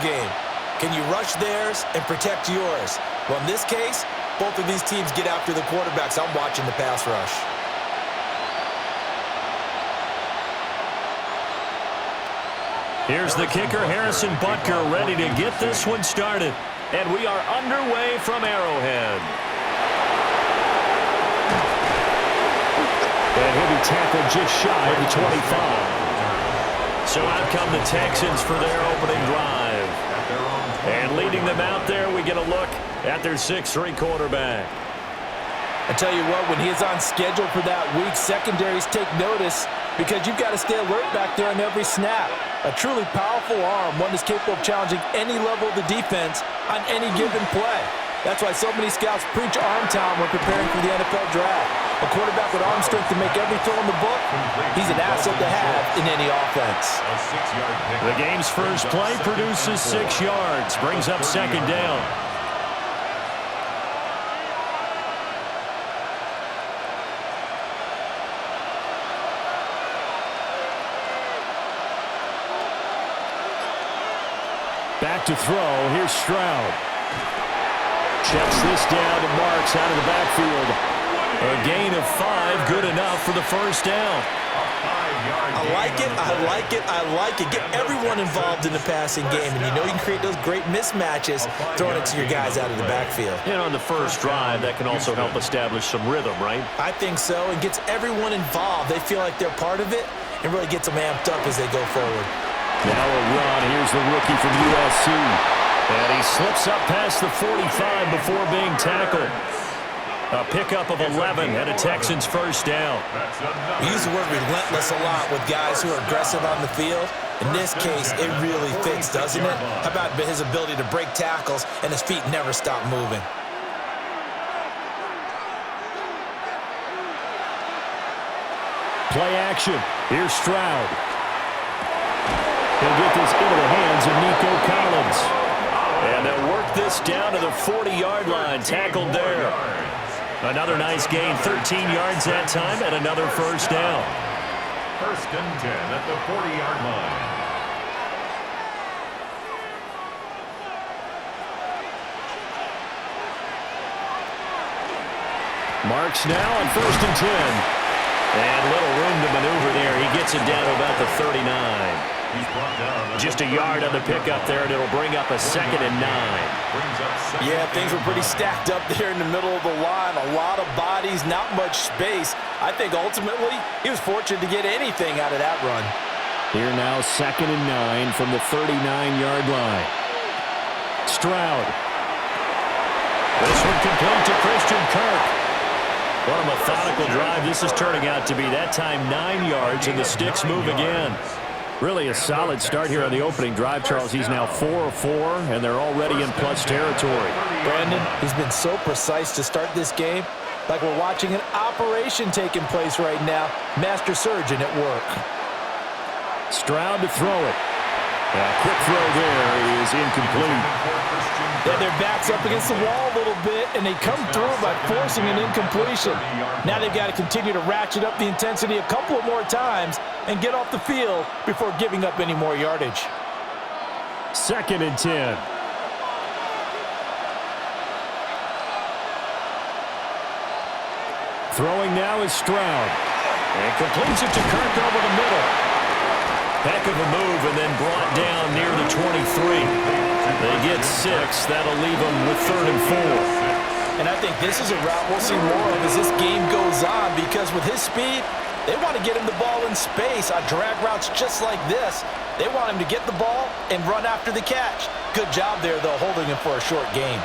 game. Can you rush theirs and protect yours? Well, in this case, both of these teams get after the quarterbacks. I'm watching the pass rush. Here's the kicker, Harrison Butker, ready to get this one started. And we are underway from Arrowhead. And he'll be tackled just shy of the 25. So out come the Texans for their opening drive. And leading them out there, we get a look at their 6'3" quarterback. I tell you what, when he is on schedule for that week, secondaries take notice because you've got to stay alert back there on every snap. A truly powerful arm, one that's capable of challenging any level of the defense on any given play. That's why so many scouts preach arm talent when preparing for the NFL draft. A quarterback with arm strength to make every throw in the book, he's an asset to have in any offense. The game's first play produces 6 yards, brings up second down. Back to throw. Here's Stroud. Checks this down to Marks out of the backfield. A gain of 5, good enough for the first down. I like it, I like it, I like it. Get everyone involved in the passing game, and you know you can create those great mismatches throwing it to your guys out of the backfield. And on the first drive, that can also help establish some rhythm, right? I think so. It gets everyone involved. They feel like they're part of it, and really gets them amped up as they go forward. Now a run. Here's the rookie from USC. And he slips up past the 45 before being tackled. A pickup of 11 and a Texans first down. We use the word relentless a lot with guys who are aggressive on the field. In this case, it really fits, doesn't it? How about his ability to break tackles and his feet never stop moving? Play action. Here's Stroud. He'll get this into the hands of Nico Collins. And they'll work this down to the 40-yard line. Tackled there. Another nice gain, 13 yards that time, and another first down. First and 10 at the 40-yard line. Marks now on first and 10. And little room to maneuver there. He gets it down to about the 39. Just a yard on the pickup there, and it'll bring up a 2nd and 9. Yeah, things were pretty stacked up there in the middle of the line. A lot of bodies, not much space. I think ultimately he was fortunate to get anything out of that run. Here now, 2nd and 9 from the 39-yard line. Stroud. This one complete to Christian Kirk. What a methodical drive this is turning out to be. That time 9 yards, and the sticks move again. Really a solid start here on the opening drive, Charles. He's now 4 of 4, and they're already in plus territory. Brandon, he's been so precise to start this game, like we're watching an operation taking place right now. Master surgeon at work. Stroud to throw it. A quick throw there is incomplete. Yeah, their back's up against the wall a little bit, and they come through by forcing an incompletion. Now they've got to continue to ratchet up the intensity a couple of more times and get off the field before giving up any more yardage. 2nd and 10. Throwing now is Stroud. And completes it to Kirk over the middle. Heck of a move, and then brought down near the 23. They get 6. That'll leave them with 3rd and 4. And I think this is a route we'll see more of as this game goes on, because with his speed, they want to get him the ball in space on drag routes just like this. They want him to get the ball and run after the catch. Good job there, though, holding him for a short gain.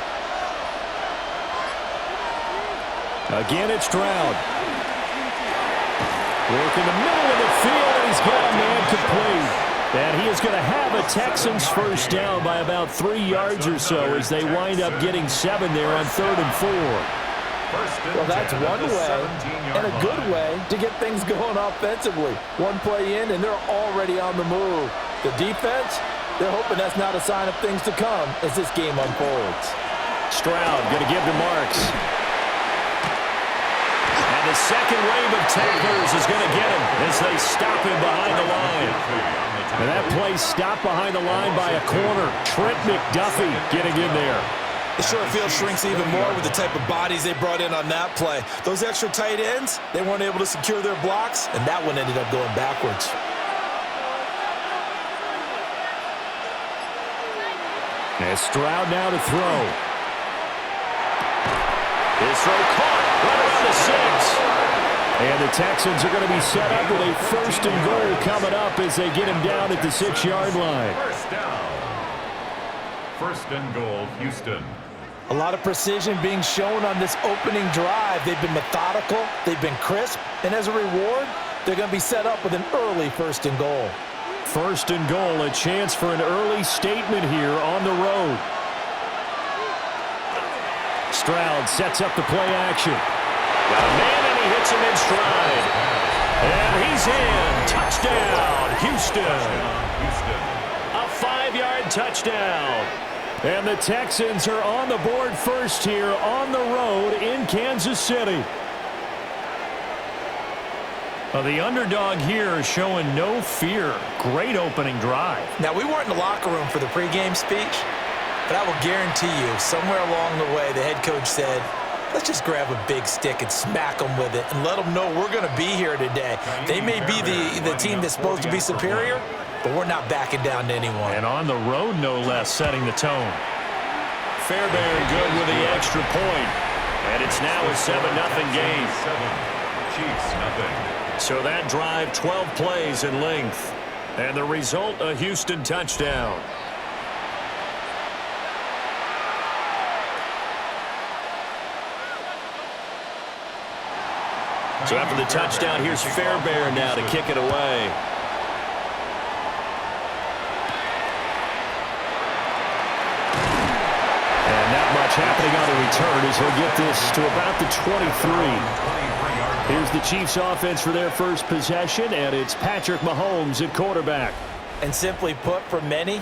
Again, it's Stroud. Work in the middle of the field, and he's got a man complete. And he is going to have a Texans first down by about 3 yards or so as they wind up getting 7 there on 3rd and 4. Well, that's one way, and a good way, to get things going offensively. One play in, and they're already on the move. The defense, they're hoping that's not a sign of things to come as this game unfolds. Stroud going to give to Marks. And a second wave of tacklers is going to get him as they stop him behind the line. And that play stopped behind the line by a corner. Trent McDuffie getting in there. The short field shrinks even more with the type of bodies they brought in on that play. Those extra tight ends, they weren't able to secure their blocks, and that one ended up going backwards. And Stroud now to throw. His throw caught right around the 6. And the Texans are going to be set up with a 1st and goal coming up as they get him down at the 6-yard line. First down. 1st and goal, Houston. A lot of precision being shown on this opening drive. They've been methodical, they've been crisp, and as a reward, they're going to be set up with an early 1st and goal. 1st and goal, a chance for an early statement here on the road. Stroud sets up the play action. Got a man, and he hits him in stride. And he's in. Touchdown, Houston. A 5-yard touchdown. And the Texans are on the board first here on the road in Kansas City. Well, the underdog here is showing no fear. Great opening drive. Now, we weren't in the locker room for the pregame speech, but I will guarantee you, somewhere along the way, the head coach said, let's just grab a big stick and smack them with it and let them know we're going to be here today. They may be the team that's supposed to be superior, but we're not backing down to anyone. And on the road, no less, setting the tone. Fairbairn good with the extra point. And it's now a 7-0 game. 7, Chiefs nothing. So that drive, 12 plays in length. And the result, a Houston touchdown. So after the touchdown, here's Fairbairn now to kick it away. And not much happening on the return as he'll get this to about the 23. Here's the Chiefs offense for their first possession, and it's Patrick Mahomes at quarterback. And simply put, for many,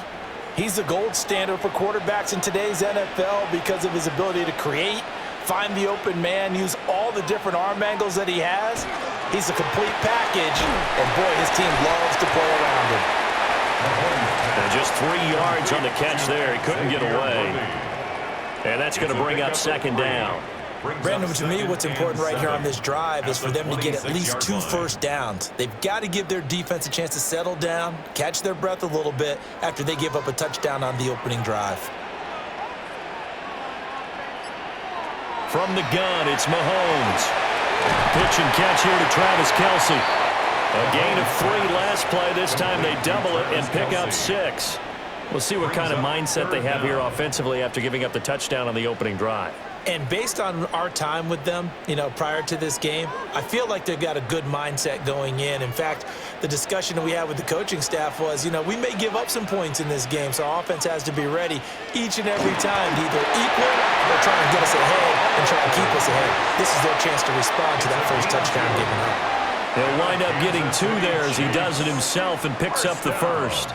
he's the gold standard for quarterbacks in today's NFL because of his ability to create, find the open man, use all the different arm angles that he has. He's a complete package, and boy, his team loves to play around him. And just 3 yards on the catch there. He couldn't get away. And that's going to bring up 2nd down. Brandon, to me, what's important right here on this drive is for them to get at least 2 first downs. They've got to give their defense a chance to settle down, catch their breath a little bit after they give up a touchdown on the opening drive. From the gun, it's Mahomes. Pitch and catch here to Travis Kelce. A gain of 3 last play. This time they double it and pick up 6. We'll see what kind of mindset they have here offensively after giving up the touchdown on the opening drive. And based on our time with them, prior to this game, I feel like they've got a good mindset going in. In fact, the discussion that we had with the coaching staff was, we may give up some points in this game, so our offense has to be ready each and every time to either equal or try and get us ahead and try and keep us ahead. This is their chance to respond to that first touchdown given up. He'll wind up getting 2 there as he does it himself and picks up the first.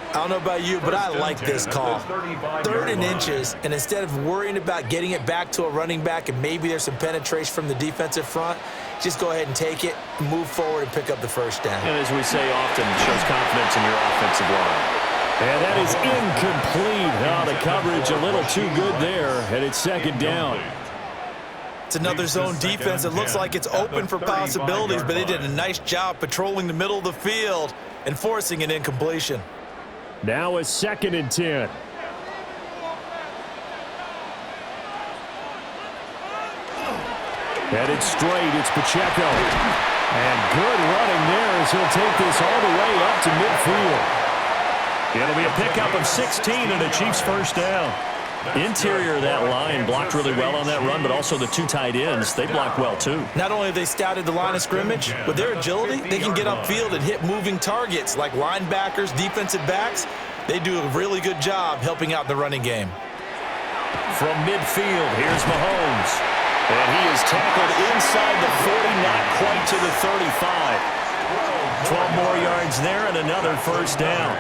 I don't know about you, but I like this call. 3rd and inches, and instead of worrying about getting it back to a running back and maybe there's some penetration from the defensive front, just go ahead and take it, move forward, and pick up the first down. And as we say often, it shows confidence in your offensive line. And that is incomplete. The coverage a little too good there, and it's 2nd down. It's another zone defense. It looks like it's open for possibilities, but they did a nice job patrolling the middle of the field and forcing an incompletion. Now a 2nd and 10. Headed straight, it's Pacheco. And good running there as he'll take this all the way up to midfield. It'll be a pickup of 16 and a Chiefs first down. Interior of that line blocked really well on that run, but also the 2 tight ends, they blocked well too. Not only have they scouted the line of scrimmage, with their agility, they can get upfield and hit moving targets like linebackers, defensive backs. They do a really good job helping out the running game. From midfield, here's Mahomes. And he is tackled inside the 40, not quite to the 35. 12 more yards there and another first down.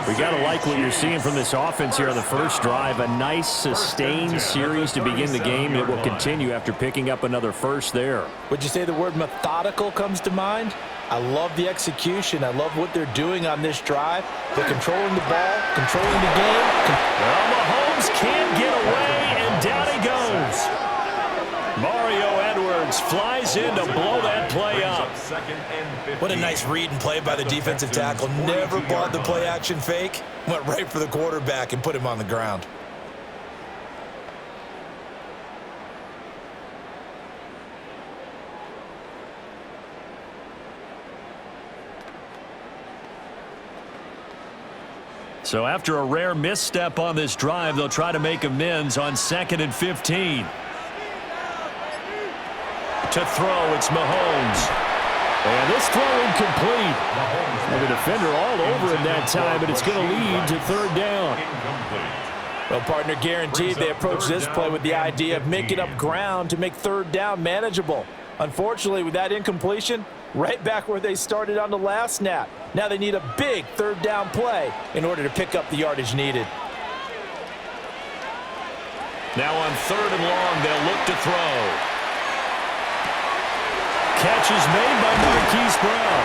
We got to like what you're seeing from this offense here on the first drive. A nice, sustained series to begin the game. It will continue after picking up another first there. Would you say the word methodical comes to mind? I love the execution. I love what they're doing on this drive. They're controlling the ball, controlling the game. Well, Mahomes can't get away, and down he goes. Mario Edwards flies in to blow that play up. What a nice read and play by the defensive tackle. Never bought the play-action fake. Went right for the quarterback and put him on the ground. So after a rare misstep on this drive, they'll try to make amends on 2nd and 15. To throw, it's Mahomes. And this throw incomplete. And the defender all over him that time, but it's going to lead to 3rd down. Well, partner, guaranteed they approach this play with the idea of making up ground to make 3rd down manageable. Unfortunately, with that incompletion, right back where they started on the last snap. Now they need a big 3rd down play in order to pick up the yardage needed. Now on 3rd and long, they'll look to throw. Catch is made by Marquise Brown.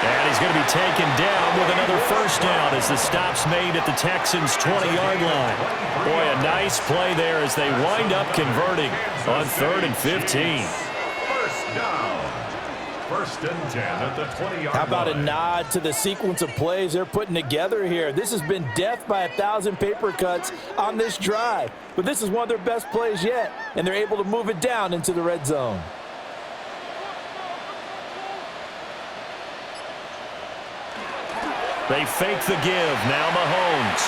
And he's going to be taken down with another 1st down as the stop's made at the Texans' 20-yard line. Boy, a nice play there as they wind up converting on 3rd and 15. 1st down. 1st and 10 at the 20-yard line. How about a nod to the sequence of plays they're putting together here? This has been death by 1,000 paper cuts on this drive. But this is one of their best plays yet, and they're able to move it down into the red zone. They fake the give. Now Mahomes.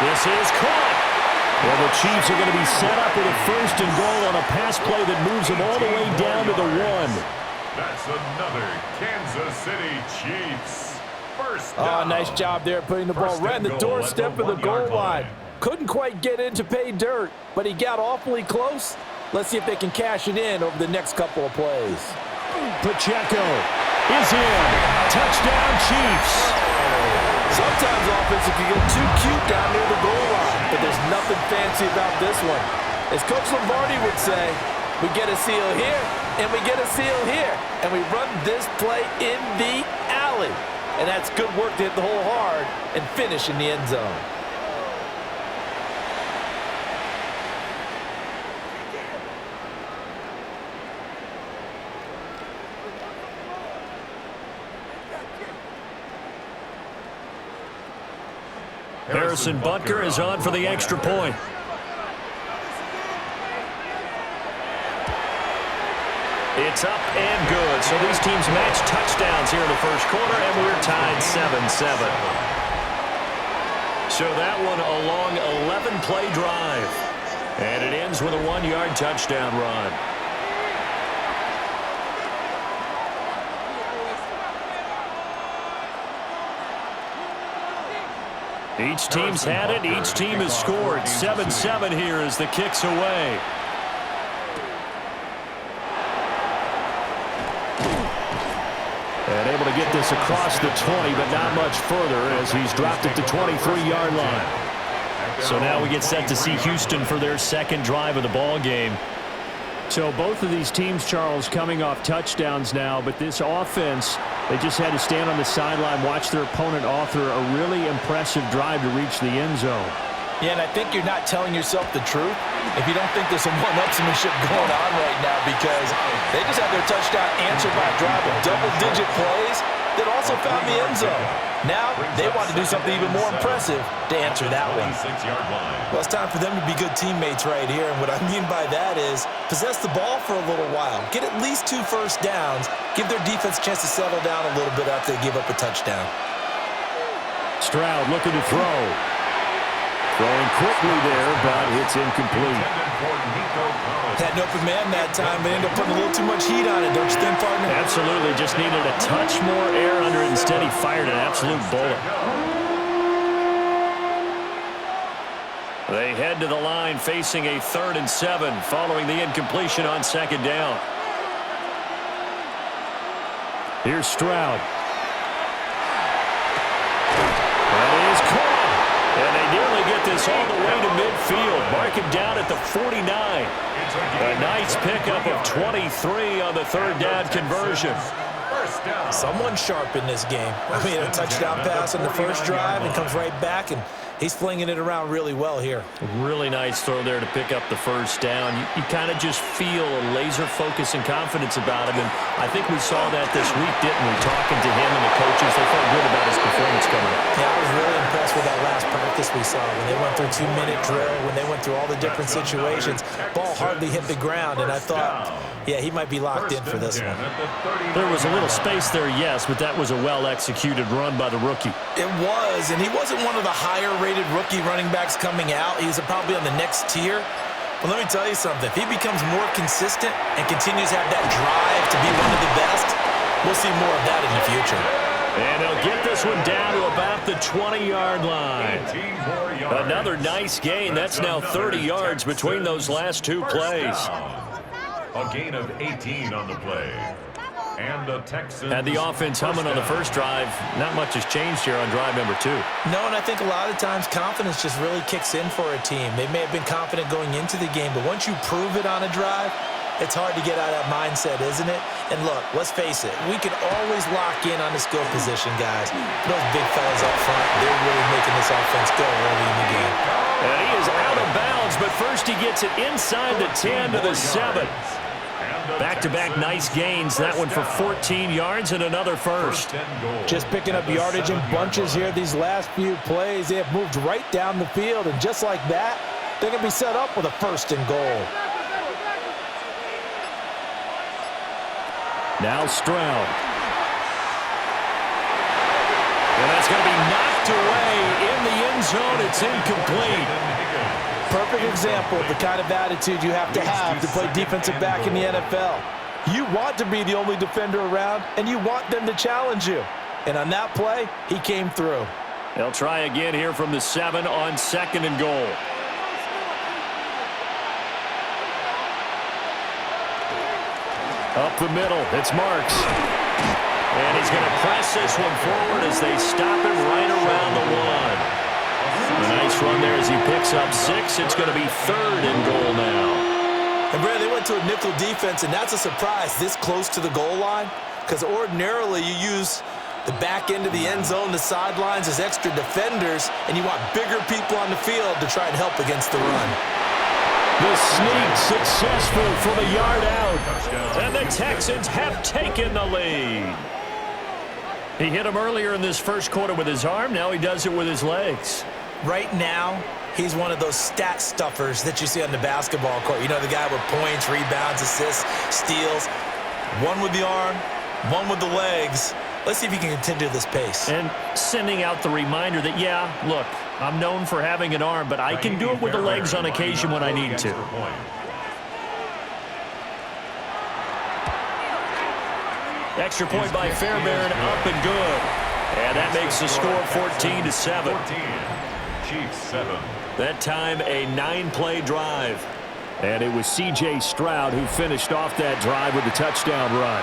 This is caught. Well, the Chiefs are going to be set up with a 1st and goal on a pass play that moves them all the way down to the 1. That's another Kansas City Chiefs. 1st down. Oh, nice job there putting the ball right in the doorstep of the goal line. Couldn't quite get in to pay dirt, but he got awfully close. Let's see if they can cash it in over the next couple of plays. Pacheco is in. Touchdown, Chiefs. Sometimes offense can get too cute down near the goal line, but there's nothing fancy about this one. As Coach Lombardi would say, we get a seal here, and we get a seal here, and we run this play in the alley. And that's good work to hit the hole hard and finish in the end zone. Harrison Butker is on for the extra point. It's up and good. So these teams match touchdowns here in the first quarter, and we're tied 7-7. So that one a long 11-play drive. And it ends with a 1-yard touchdown run. Each team's had it. Each team has scored. 7-7 here as the kick's away. And able to get this across the 20, but not much further as he's dropped it to 23-yard line. So now we get set to see Houston for their 2nd drive of the ball game. So both of these teams, Charles, coming off touchdowns now, but this offense, they just had to stand on the sideline, watch their opponent author a really impressive drive to reach the end zone. Yeah, and I think you're not telling yourself the truth if you don't think there's some one-upsmanship going on right now, because they just had their touchdown answered by a drive of double-digit plays that also found the end zone. Now they want to do something even more impressive to answer that one. Well, it's time for them to be good teammates right here, and what I mean by that is possess the ball for a little while, get at least 2 first downs, give their defense a chance to settle down a little bit after they give up a touchdown. Stroud looking to throw. Throwing quickly there, but it's incomplete. Had an open man that time, but ended up putting a little too much heat on it, don't you think, partner? Absolutely. Just needed a touch more air under it. Instead, he fired an absolute bullet. They head to the line facing a 3rd and 7 following the incompletion on 2nd down. Here's Stroud. this all the way to midfield. Mark him down at the 49. A nice pickup of 23 on the third down conversion. Someone sharp in this game. I mean, a touchdown pass on the first drive and comes right back, and he's flinging it around really well here. Really nice throw there to pick up the first down. You kind of just feel a laser focus and confidence about him, and I think we saw that this week, didn't we? Talking to him and the coaches, they felt good about his performance coming up. Yeah, I was really impressed with that last practice we saw when they went through 2-minute drill, when they went through all the different situations. Ball hardly hit the ground, and I thought, yeah, he might be locked in for this one. There was a little space there, yes, but that was a well-executed run by the rookie. It was, and he wasn't one of the higher-rated rookie running backs coming out. He's probably on the next tier. But let me tell you something. If he becomes more consistent and continues to have that drive to be one of the best, we'll see more of that in the future. And they'll get this one down to about the 20-yard line. Another nice gain. That's now 30 yards between those last two plays. A gain of 18 on the play. And the Texans had the offense humming on the first drive. Not much has changed here on drive number 2. No, and I think a lot of times confidence just really kicks in for a team. They may have been confident going into the game, but once you prove it on a drive, it's hard to get out of that mindset, isn't it? And look, let's face it, we can always lock in on the skill position, guys. Those big fellas up front, they're really making this offense go early in the game. And he is out of bounds, but first he gets it inside the 10 to the 7. Back-to-back nice gains. That one for 14 yards and another first. Just picking up yardage in bunches here these last few plays. They have moved right down the field, and just like that, they're going to be set up with a 1st and goal. Now Stroud. And that's going to be knocked away in the end zone. It's incomplete. Perfect example of the kind of attitude you have to play defensive back in the NFL. You want to be the only defender around, and you want them to challenge you. And on that play, he came through. They'll try again here from the 7 on 2nd and goal. Up the middle, it's Marks. And he's going to press this one forward as they stop him right around the 1. A nice run there as he picks up 6. It's going to be 3rd and goal now. And, Brad, they went to a nickel defense, and that's a surprise this close to the goal line, because ordinarily you use the back end of the end zone, the sidelines as extra defenders, and you want bigger people on the field to try and help against the run. The sneak successful from a yard out, and the Texans have taken the lead. He hit him earlier in this first quarter with his arm. Now he does it with his legs. Right now, he's one of those stat stuffers that you see on the basketball court. You know, the guy with points, rebounds, assists, steals. One with the arm, one with the legs. Let's see if he can continue this pace. And sending out the reminder that, yeah, look, I'm known for having an arm, but I can do it with the legs on occasion when I need to. Extra point by Fairbairn, up and good. And that makes the score 14-7. Chiefs 7. That time a 9-play drive. And it was C.J. Stroud who finished off that drive with the touchdown run.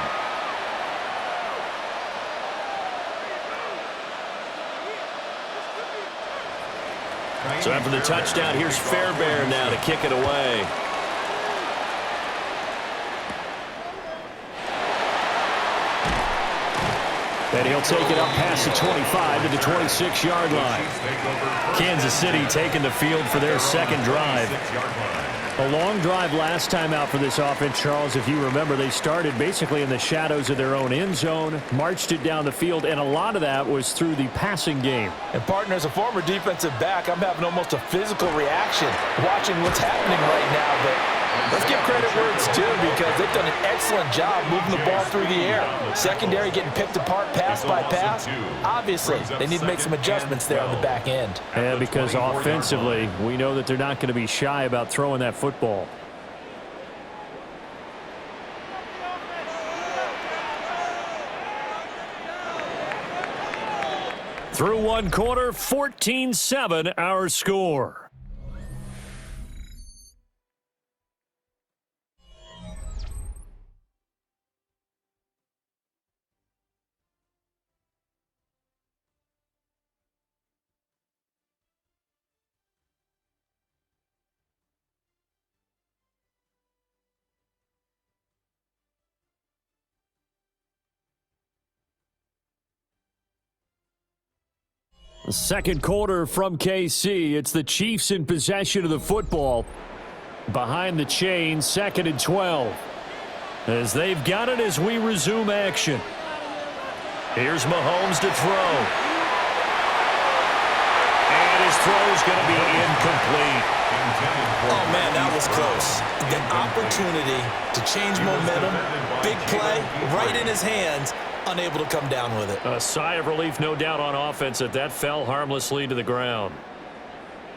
So after the touchdown, here's Fairbairn now to kick it away. And he'll take it up past the 25 to the 26-yard line. Kansas City taking the field for their second drive. A long drive last time out for this offense, Charles. If you remember, they started basically in the shadows of their own end zone, marched it down the field, and a lot of that was through the passing game. And, partner, as a former defensive back, I'm having almost a physical reaction watching what's happening right now. But let's give credit where it's due, because they've done an excellent job moving the ball through the air. Secondary getting picked apart pass by pass. Obviously, they need to make some adjustments there on the back end. And because offensively, we know that they're not going to be shy about throwing that football. Through one quarter, 14-7 our score. Second quarter from KC. It's the Chiefs in possession of the football. Behind the chain, 2nd and 12. As they've got it as we resume action. Here's Mahomes to throw. And his throw's going to be incomplete. Oh, man, that was close. The opportunity to change momentum, big play, right in his hands, unable to come down with it. A sigh of relief, no doubt, on offense that fell harmlessly to the ground.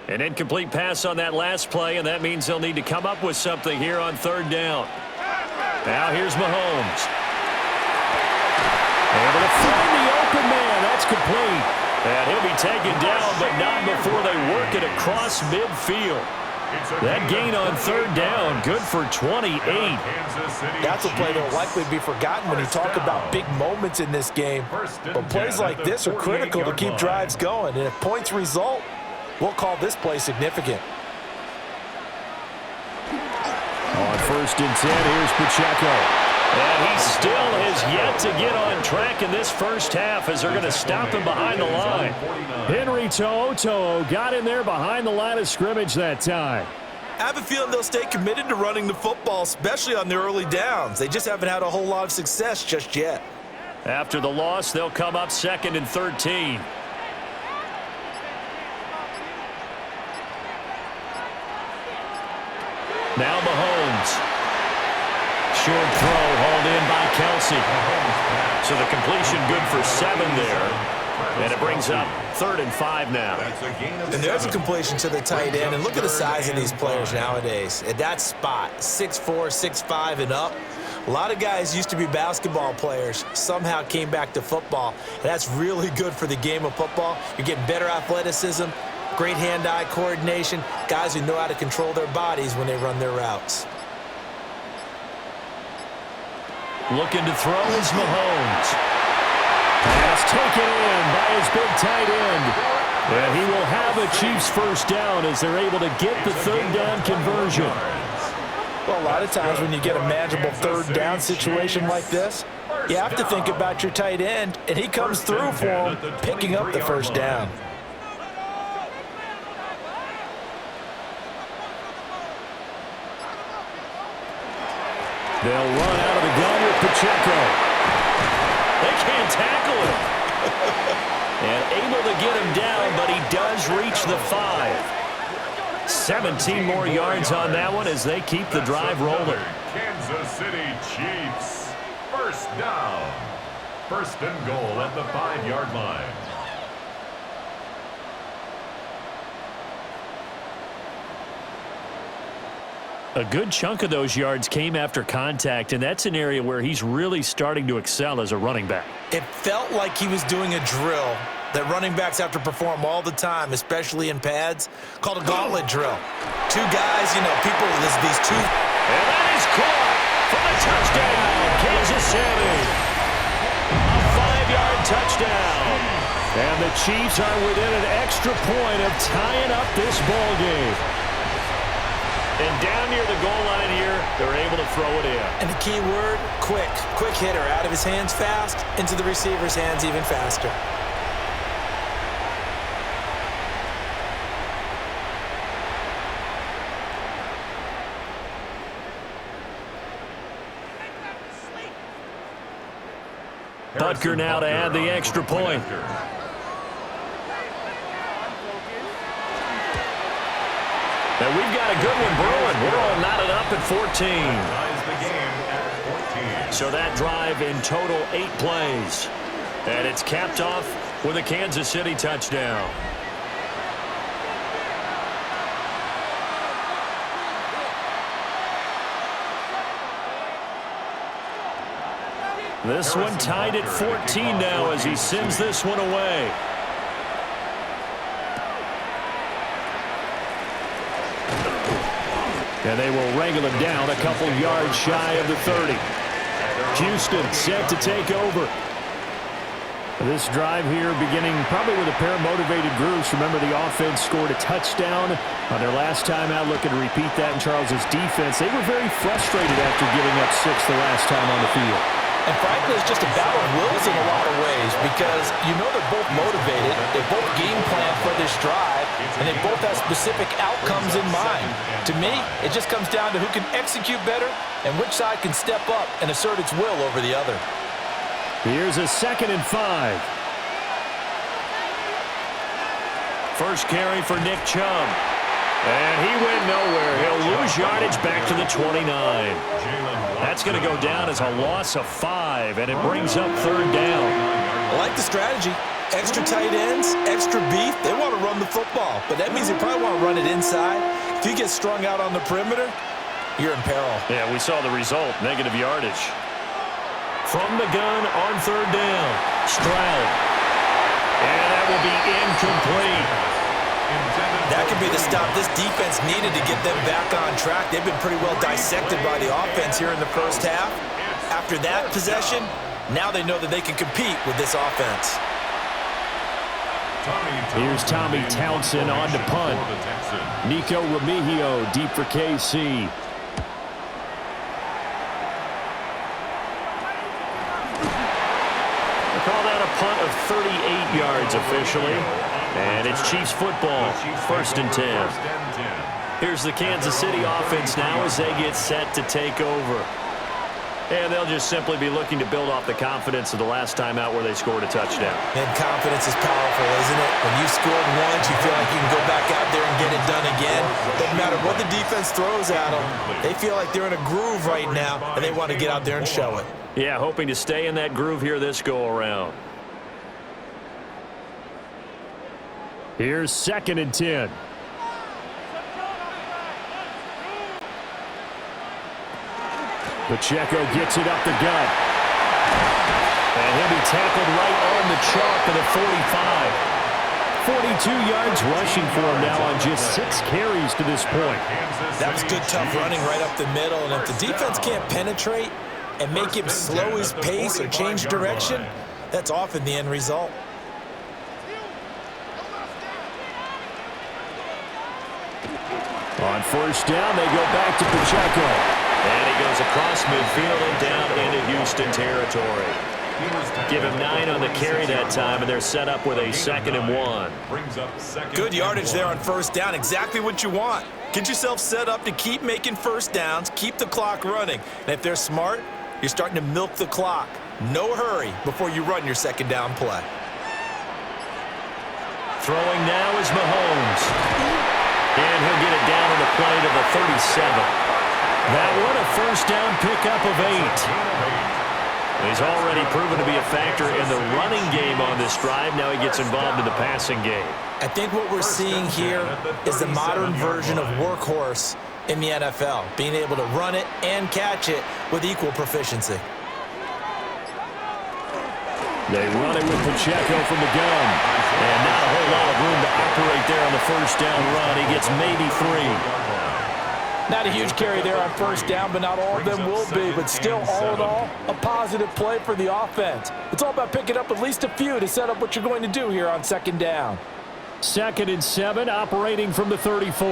An incomplete pass on that last play, and that means they'll need to come up with something here on 3rd down. Now here's Mahomes. Able to find the open man. That's complete. And he'll be taken down, but not before they work it across midfield. That gain on 3rd down, good for 28. That's a play that will likely be forgotten when you talk about big moments in this game. But plays like this are critical to keep drives going. And if points result, we'll call this play significant. On 1st and 10, here's Pacheco. And he still has yet to get on track in this first half as they're going to stop him behind the line. Henry To'oTo'o got in there behind the line of scrimmage that time. I have a feeling they'll stay committed to running the football, especially on the early downs. They just haven't had a whole lot of success just yet. After the loss, they'll come up 2nd and 13. Now Mahomes. Short throw hauled in by Kelsey. So the completion good for 7 there. And it brings up 3rd and 5 now. And there's a completion to the tight end. And look at the size of these players nowadays. At that spot, 6'4", 6'5", and up. A lot of guys used to be basketball players, somehow came back to football. And that's really good for the game of football. You're getting better athleticism, great hand-eye coordination, guys who know how to control their bodies when they run their routes. Looking to throw is Mahomes. Pass taken in by his big tight end. And he will have a Chiefs first down as they're able to get the 3rd down conversion. Well, a lot of times when you get a manageable 3rd down situation like this, you have to think about your tight end, and he comes through for him, picking up the 1st down. They'll run out of the gun with Pacheco. They can't tackle him. And able to get him down, but he does reach the 5. 17 more yards on that one as they keep the drive rolling. Kansas City Chiefs. 1st down. 1st and goal at the 5-yard line. A good chunk of those yards came after contact, and that's an area where he's really starting to excel as a running back. It felt like he was doing a drill that running backs have to perform all the time, especially in pads, called a gauntlet drill. 2 guys, people, these 2. And that is caught for the touchdown, Kansas City. A 5-yard touchdown. And the Chiefs are within an extra point of tying up this ball game. And down near the goal line here, they're able to throw it in. And the key word, quick. Quick hitter, out of his hands fast, into the receiver's hands even faster. Butker now to add the extra point. And we've got a good one brewing. We're all knotted up at 14. So that drive in total 8 plays. And it's capped off with a Kansas City touchdown. This one tied at 14 now as he sends this one away. And they will wrangle him down a couple yards shy of the 30. Houston set to take over. This drive here beginning probably with a pair of motivated groups. Remember, the offense scored a touchdown on their last time out. Looking to repeat that in Charles's defense. They were very frustrated after giving up 6 the last time on the field. And frankly, it's just a battle of wills in a lot of ways because you know they're both motivated, they both game plan for this drive, and they both have specific outcomes in mind. To me, it just comes down to who can execute better and which side can step up and assert its will over the other. Here's a 2nd and 5. First carry for Nick Chubb. And he went nowhere. He'll lose yardage back to the 29. That's going to go down as a loss of 5, and it brings up 3rd down. I like the strategy. Extra tight ends, extra beef. They want to run the football, but that means they probably want to run it inside. If you get strung out on the perimeter, you're in peril. Yeah, we saw the result, negative yardage. From the gun on 3rd down, Stroud. And that will be incomplete. That could be the stop this defense needed to get them back on track. They've been pretty well dissected by the offense here in the first half. After that possession, now they know that they can compete with this offense. Here's Tommy Townsend on to punt. Nico Remigio deep for KC. They call that a punt of 38 yards officially. And it's Chiefs football, 1st and 10. Here's the Kansas City offense now as they get set to take over. And they'll just simply be looking to build off the confidence of the last time out where they scored a touchdown. And confidence is powerful, isn't it? When you scored once, you feel like you can go back out there and get it done again. Doesn't matter what the defense throws at them. They feel like they're in a groove right now, and they want to get out there and show it. Yeah, hoping to stay in that groove here this go-around. Here's 2nd and 10. Pacheco gets it up the gut. And he'll be tackled right on the chalk of the 45. 42 yards rushing for him now on just 6 carries to this point. That was good, tough running right up the middle. And if the defense can't penetrate and make him slow his pace or change direction, that's often the end result. On 1st down, they go back to Pacheco. And he goes across midfield and down into Houston territory. Give him 9 on the carry that time, and they're set up with a 2nd and 1. Good yardage there on 1st down. Exactly what you want. Get yourself set up to keep making 1st downs, keep the clock running. And if they're smart, you're starting to milk the clock. No hurry before you run your 2nd down play. Throwing now is Mahomes. And he'll get it down on the play to the 37. That one a 1st down pickup of 8. He's already proven to be a factor in the running game on this drive. Now he gets involved in the passing game. I think what we're seeing here is the modern version of workhorse in the NFL, being able to run it and catch it with equal proficiency. They run it with Pacheco from the gun. And not a whole lot of room to operate there on the 1st down run. He gets maybe 3. Not a huge carry there on 1st down, but not all of them will be. But still, all in all, a positive play for the offense. It's all about picking up at least a few to set up what you're going to do here on 2nd down. 2nd and 7, operating from the 34.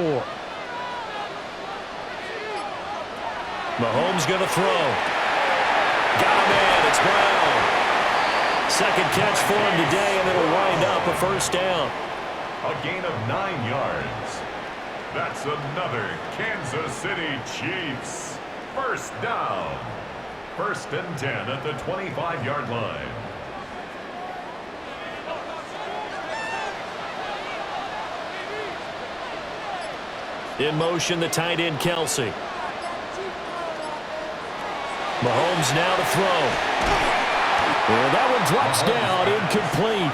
Mahomes going to throw. Got him in. It's Brown. 2nd catch for him today, and it'll wind up a 1st down. A gain of 9 yards. That's another Kansas City Chiefs 1st down. 1st and 10 at the 25-yard line. In motion, the tight end, Kelsey. Mahomes now to throw. Well, that one drops down, incomplete.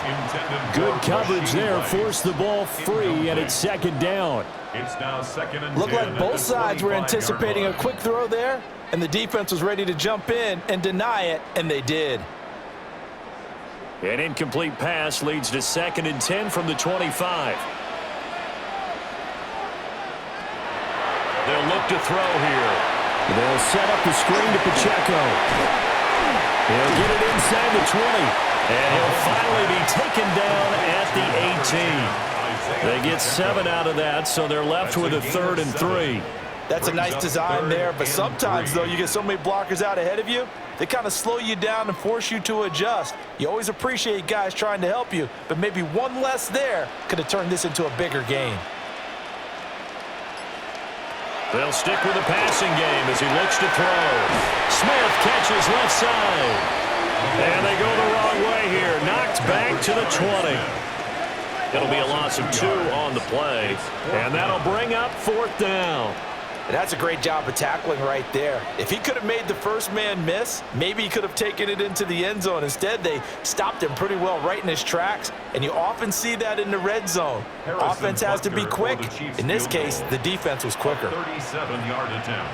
Good coverage there, forced the ball free, and it's 2nd down. It's now 2nd and 10. Looked like both sides were anticipating a quick throw there, and the defense was ready to jump in and deny it, and they did. An incomplete pass leads to 2nd and 10 from the 25. They'll look to throw here. They'll set up the screen to Pacheco. He'll get it inside the 20. And he'll finally be taken down at the 18. They get 7 out of that, so they're left with a 3rd and 3. That's a nice design there, but sometimes, though, you get so many blockers out ahead of you, they kind of slow you down and force you to adjust. You always appreciate guys trying to help you, but maybe one less there could have turned this into a bigger game. They'll stick with the passing game as he looks to throw. Smith catches left side. And they go the wrong way here. Knocked back to the 20. It'll be a loss of 2 on the play. And that'll bring up 4th down. And that's a great job of tackling right there. If he could have made the first man miss, maybe he could have taken it into the end zone. Instead, they stopped him pretty well right in his tracks, and you often see that in the red zone. Offense has to be quick. In this case, the defense was quicker. 37-yard attempt.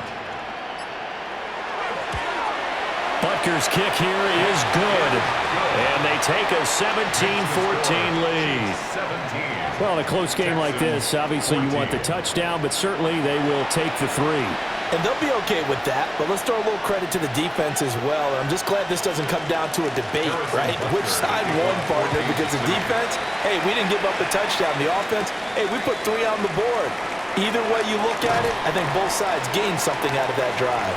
Butker's kick here is good. And they take a 17-14 lead. Well, in a close game like this, obviously you want the touchdown, but certainly they will take the 3. And they'll be okay with that, but let's throw a little credit to the defense as well. And I'm just glad this doesn't come down to a debate, right? Which side won, partner? Because the defense, hey, we didn't give up a touchdown. The offense, hey, we put 3 on the board. Either way you look at it, I think both sides gained something out of that drive.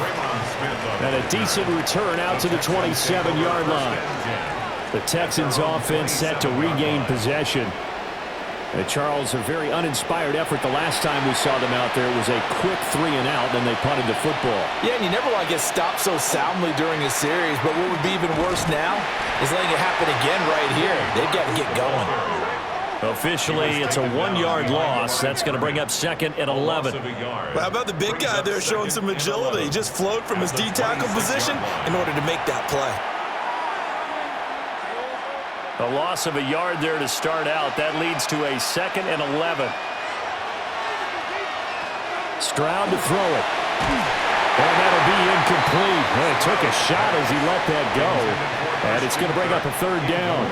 And a decent return out to the 27-yard line. The Texans offense set to regain possession. Charles, a very uninspired effort the last time we saw them out there. It was a quick 3 and out, then they punted the football. Yeah, and you never want to get stopped so soundly during a series, but what would be even worse now is letting it happen again right here. They've got to get going. Officially, it's a 1-yard loss. That's going to bring up 2nd and 11. Well, how about the big guy there showing some agility? He just flowed from his D-tackle position in order to make that play. A loss of a yard there to start out. That leads to a 2nd and 11. Stroud to throw it. And that'll be incomplete. Well, he took a shot as he let that go. And it's going to bring up a 3rd down.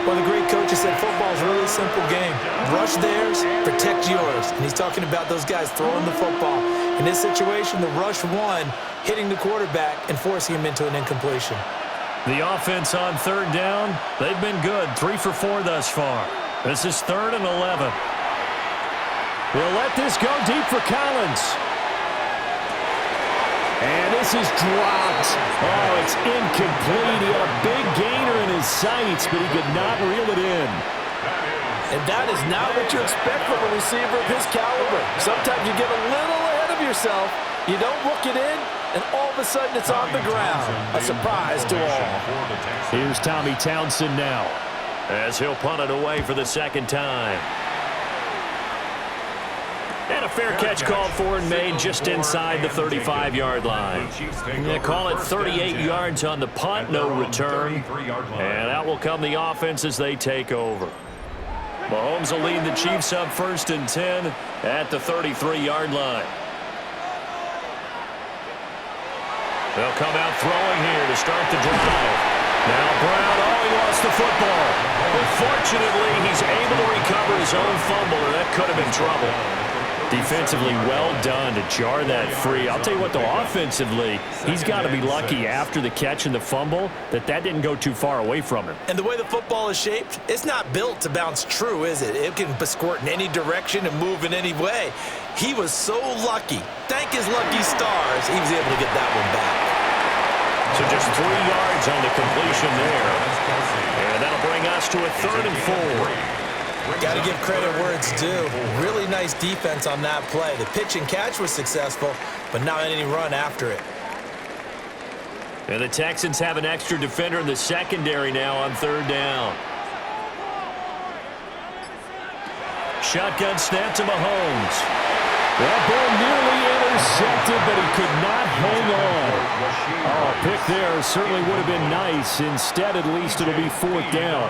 Well, the great coach has said football's a really simple game. Rush theirs, protect yours. And he's talking about those guys throwing the football. In this situation, the rush won, hitting the quarterback and forcing him into an incompletion. The offense on 3rd down, they've been good. 3 for 4 thus far. This is 3rd and 11. We'll let this go deep for Collins. And this is dropped. Oh, it's incomplete. He had a big gainer in his sights, but he could not reel it in. And that is not what you expect from a receiver of his caliber. Sometimes you get a little ahead of yourself. You don't look it in, and all of a sudden it's on the ground. A surprise to all. Here's Tommy Townsend now, as he'll punt it away for the 2nd time. And a fair catch called for and made just inside the 35-yard line. They call it 38 yards on the punt, no return. And out will come the offense as they take over. Mahomes will lead the Chiefs up 1st and 10 at the 33-yard line. They'll come out throwing here to start the drive. Now Brown, he lost the football. Unfortunately, he's able to recover his own fumble, or that could have been trouble. Defensively, well done to jar that free. I'll tell you what, though, offensively, he's got to be lucky after the catch and the fumble that didn't go too far away from him. And the way the football is shaped, it's not built to bounce true, is it? It can squirt in any direction and move in any way. He was so lucky. Thank his lucky stars, he was able to get that one back. So just 3 yards on the completion there. And that'll bring us to a 3rd and 4. Got to give credit where it's due. Really nice defense on that play. The pitch and catch was successful, but not any run after it. And the Texans have an extra defender in the secondary now on 3rd down. Shotgun snap to Mahomes. That ball nearly intercepted, but he could not hang on. Oh, a pick there certainly would have been nice. Instead, at least it'll be 4th down.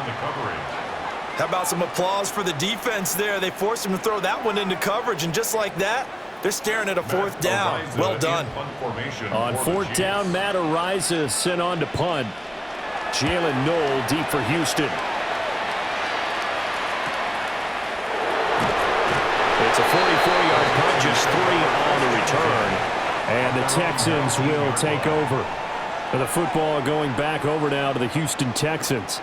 How about some applause for the defense there? They forced him to throw that one into coverage, and just like that, they're staring at a 4th down. Well done. On 4th down, Matt Ariza sent on to punt. Jalen Knoll deep for Houston. It's a 44-yard punt, just 3 on the return. And the Texans will take over. The football going back over now to the Houston Texans.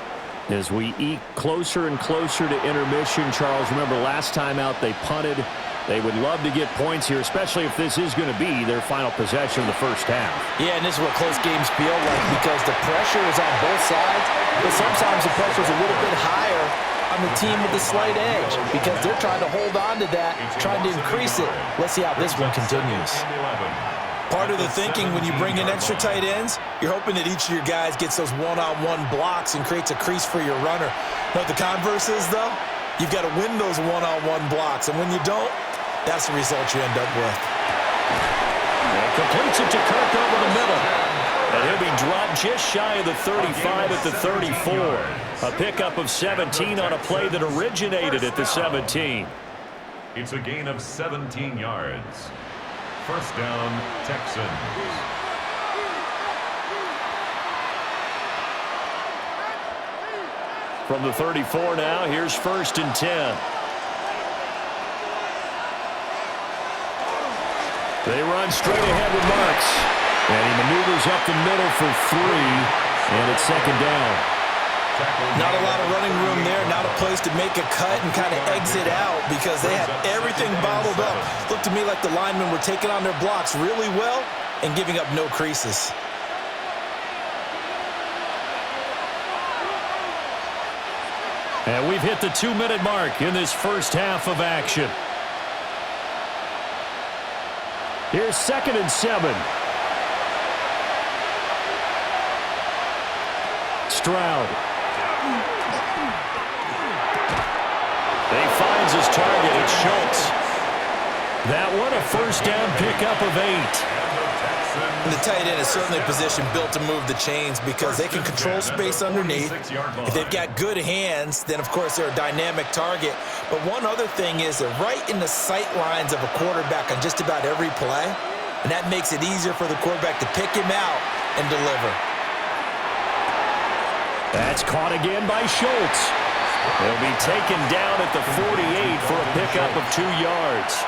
As we eke closer and closer to intermission, Charles, remember last time out they punted They would love to get points here, especially if this is going to be their final possession of the first half. Yeah, and this is what close games feel like because the pressure is on both sides, but sometimes the pressure is a little bit higher on the team with the slight edge because they're trying to hold on to that, trying to increase it. Let's see how this one continues. Part of the thinking when you bring in extra tight ends, you're hoping that each of your guys gets those one-on-one blocks and creates a crease for your runner. What the converse is, though, you've got to win those one-on-one blocks, and when you don't, that's the result you end up with. And completes it to Kirk over the middle. And he'll be dropped just shy of the 35 at the 34. A pickup of 17 on a play that originated at the 17. It's a gain of 17 yards. First down, Texans. From the 34 now, here's 1st and 10. They run straight ahead with Marks. And he maneuvers up the middle for 3. And it's 2nd down. Not a lot of running room there, not a place to make a cut and kind of exit out because they had everything bottled up. Looked to me like the linemen were taking on their blocks really well and giving up no creases. And we've hit the 2-minute mark in this first half of action. Here's 2nd and 7. Stroud. He finds his target. It's Schultz. That one a first down pickup of 8. And the tight end is certainly a position built to move the chains because they can control space underneath. If they've got good hands, then of course they're a dynamic target. But one other thing is they're right in the sight lines of a quarterback on just about every play. And that makes it easier for the quarterback to pick him out and deliver. That's caught again by Schultz. He'll be taken down at the 48 for a pickup of 2 yards.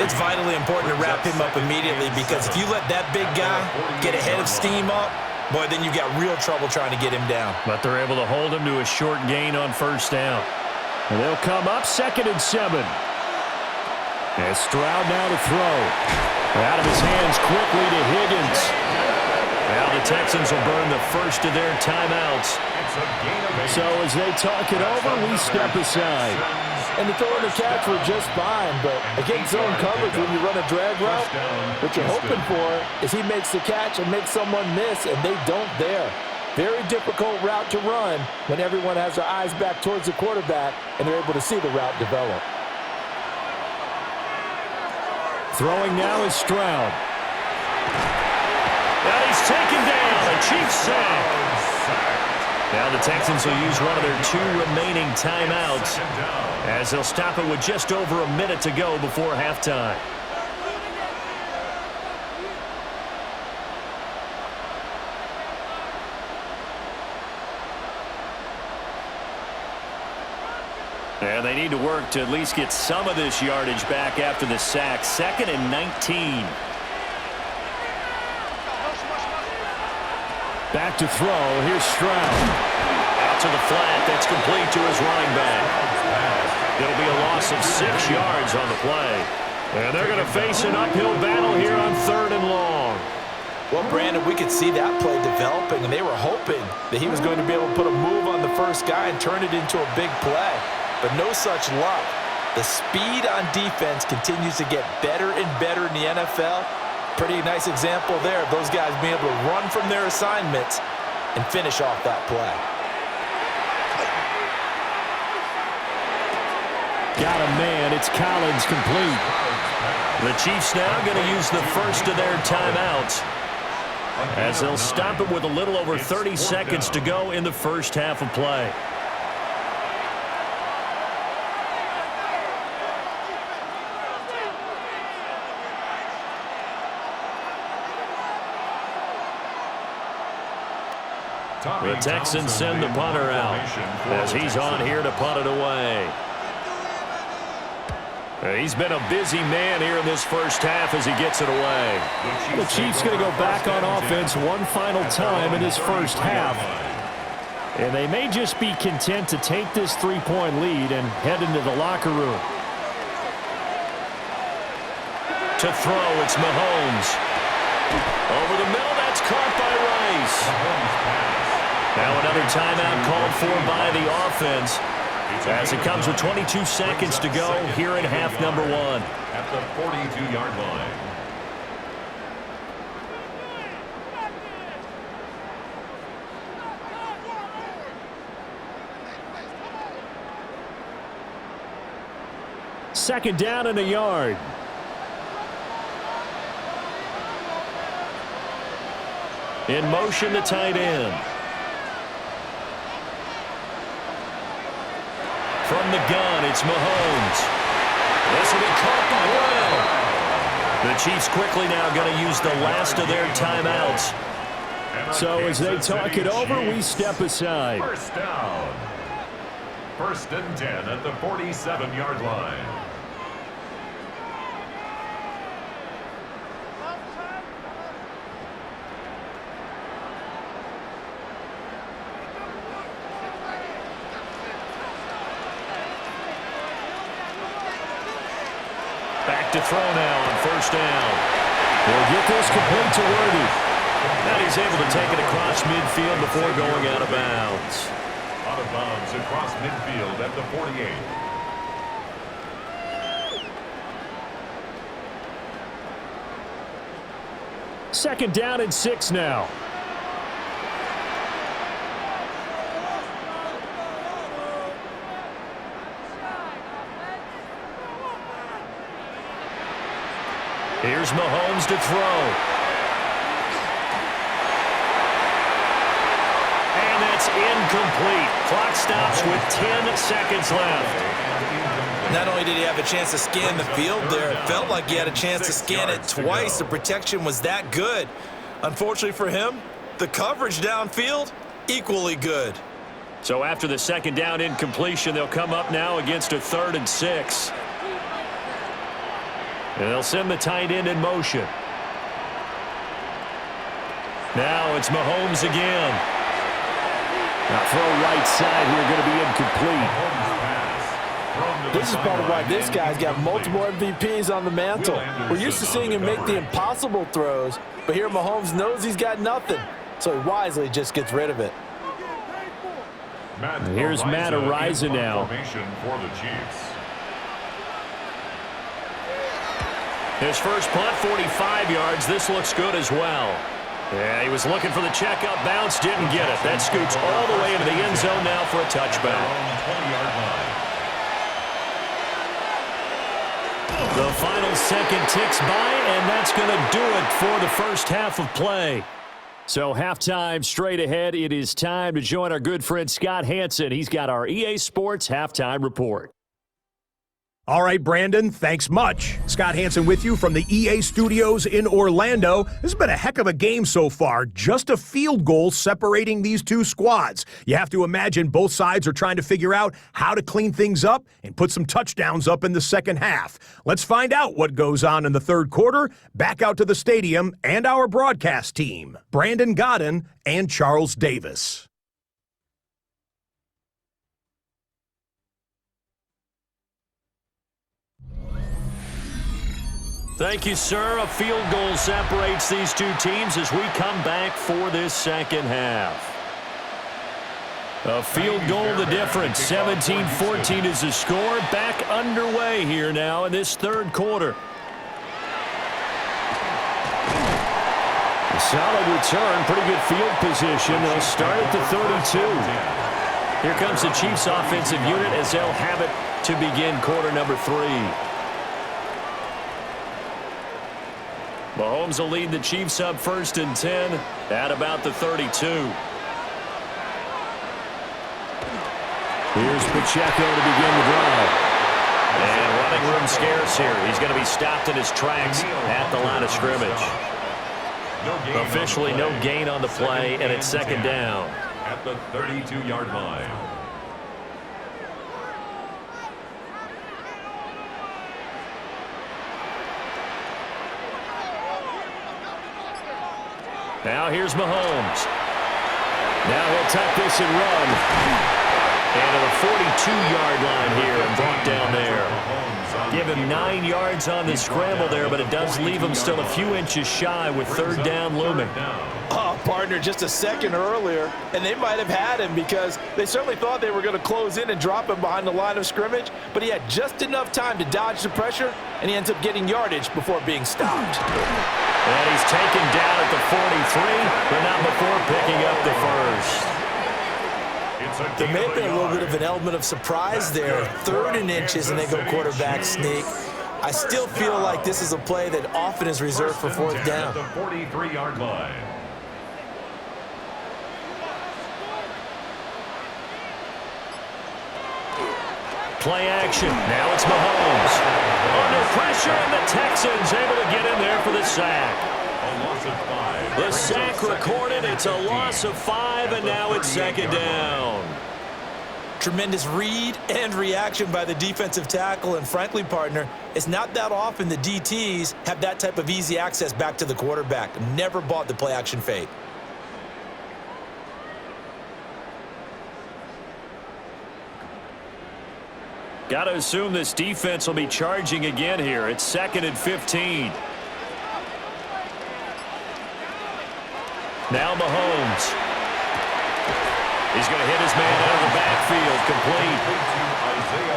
It's vitally important to wrap him up immediately because if you let that big guy get ahead of steam up, boy, then you've got real trouble trying to get him down. But they're able to hold him to a short gain on 1st down. And they'll come up 2nd and 7. And Stroud now to throw. Out of his hands quickly to Higgins. Now the Texans will burn the first of their timeouts. So as they talk it over, we step aside. And the throw and the catch were just fine, but against zone coverage, when you run a drag route, what you're hoping for is he makes the catch and makes someone miss, and they don't there. Very difficult route to run when everyone has their eyes back towards the quarterback and they're able to see the route develop. Throwing now is Stroud. And he's taken down. A Chiefs sack. Now the Texans will use one of their 2 remaining timeouts as they'll stop it with just over a minute to go before halftime. And they need to work to at least get some of this yardage back after the sack. 2nd and 19. Back to throw. Here's Stroud. Out to the flat. That's complete to his running back. It'll be a loss of 6 yards on the play. And they're going to face an uphill battle here on 3rd and long. Well, Brandon, we could see that play developing, and they were hoping that he was going to be able to put a move on the first guy and turn it into a big play. But no such luck. The speed on defense continues to get better and better in the NFL. Pretty nice example there of those guys being able to run from their assignments and finish off that play. Got a man. It's Collins complete. The Chiefs now going to use the first of their timeouts as they'll stop it with a little over 30 seconds to go in the first half of play. The Texans send the punter out as he's on here to punt it away. He's been a busy man here in this first half as he gets it away. The Chiefs going to go back on offense one final time in this first half. And they may just be content to take this 3-point lead and head into the locker room. To throw, it's Mahomes. Over the middle, that's caught by Rice. Now another timeout called for by the offense, as it comes with 22 seconds to go here in half number one. At the 42-yard line. Second down and a yard. In motion, the tight end. From the gun, it's Mahomes. This will be caught by Brown. The Chiefs quickly now going to use the last of their timeouts. So as they talk it over, we step aside. First down. 1st and 10 at the 47-yard line. Back to throw now on 1st down. They'll get this complete to Worthy. And he's able to take it across midfield before going out of bounds. Out of bounds across midfield at the 48. Second down and 6 now. Here's Mahomes to throw. And that's incomplete. Clock stops with 10 seconds left. Not only did he have a chance to scan the field there, it felt like he had a chance to scan it twice. The protection was that good. Unfortunately for him, the coverage downfield, equally good. So after the second down incompletion, they'll come up now against a 3rd and 6. And they'll send the tight end in motion. Now it's Mahomes again. Now throw right side here, going to be incomplete. This is part of why this guy's got multiple MVPs on the mantle. We're used to seeing him make the impossible throws, but here Mahomes knows he's got nothing, so he wisely just gets rid of it. Here's Matt Ariza now. For the Chiefs. His first punt, 45 yards. This looks good as well. Yeah, he was looking for the checkup bounce, didn't get it. That scoots all the way into the end zone now for a touchback. The final second ticks by, and that's going to do it for the first half of play. So halftime straight ahead. It is time to join our good friend Scott Hansen. He's got our EA Sports halftime report. All right, Brandon, thanks much. Scott Hansen with you from the EA Studios in Orlando. This has been a heck of a game so far. Just a field goal separating these two squads. You have to imagine both sides are trying to figure out how to clean things up and put some touchdowns up in the second half. Let's find out what goes on in the third quarter. Back out to the stadium and our broadcast team, Brandon Godden and Charles Davis. Thank you, sir. A field goal separates these two teams as we come back for this second half. A field goal the difference. 17-14 is the score. Back underway here now in this third quarter. A solid return. Pretty good field position. They'll start at the 32. Here comes the Chiefs offensive unit as they'll have it to begin quarter number 3. Mahomes will lead the Chiefs up 1st and 10 at about the 32. Here's Pacheco to begin the drive. And running room scarce here. He's going to be stopped in his tracks at the line of scrimmage. Officially no gain on the play, and it's second down. At the 32-yard line. Now here's Mahomes. Now he'll tuck this and run. And to the 42-yard line here and brought down there. Mahomes Give him 9 yards on the scramble there, but it does leave him still a few inches shy with third down looming. Oh, partner, just a second earlier, and they might have had him because they certainly thought they were going to close in and drop him behind the line of scrimmage, but he had just enough time to dodge the pressure, and he ends up getting yardage before being stopped. And he's taken down at the 43, but not before picking up the first. There may have been a little bit of an element of surprise there. 3rd and inches, and they go quarterback sneak. I still feel like this is a play that often is reserved for 4th down. The 43-yard line. Play action. Now it's Mahomes. Under pressure, and the Texans able to get in there for the sack. A loss of 5. The sack recorded. It's a loss of 5, and now it's 2nd down. Tremendous read and reaction by the defensive tackle, and frankly, partner, it's not that often the DTs have that type of easy access back to the quarterback. Never bought the play action fade. Got to assume this defense will be charging again here. It's 2nd and 15. Now Mahomes. He's going to hit his man out of the backfield. Complete.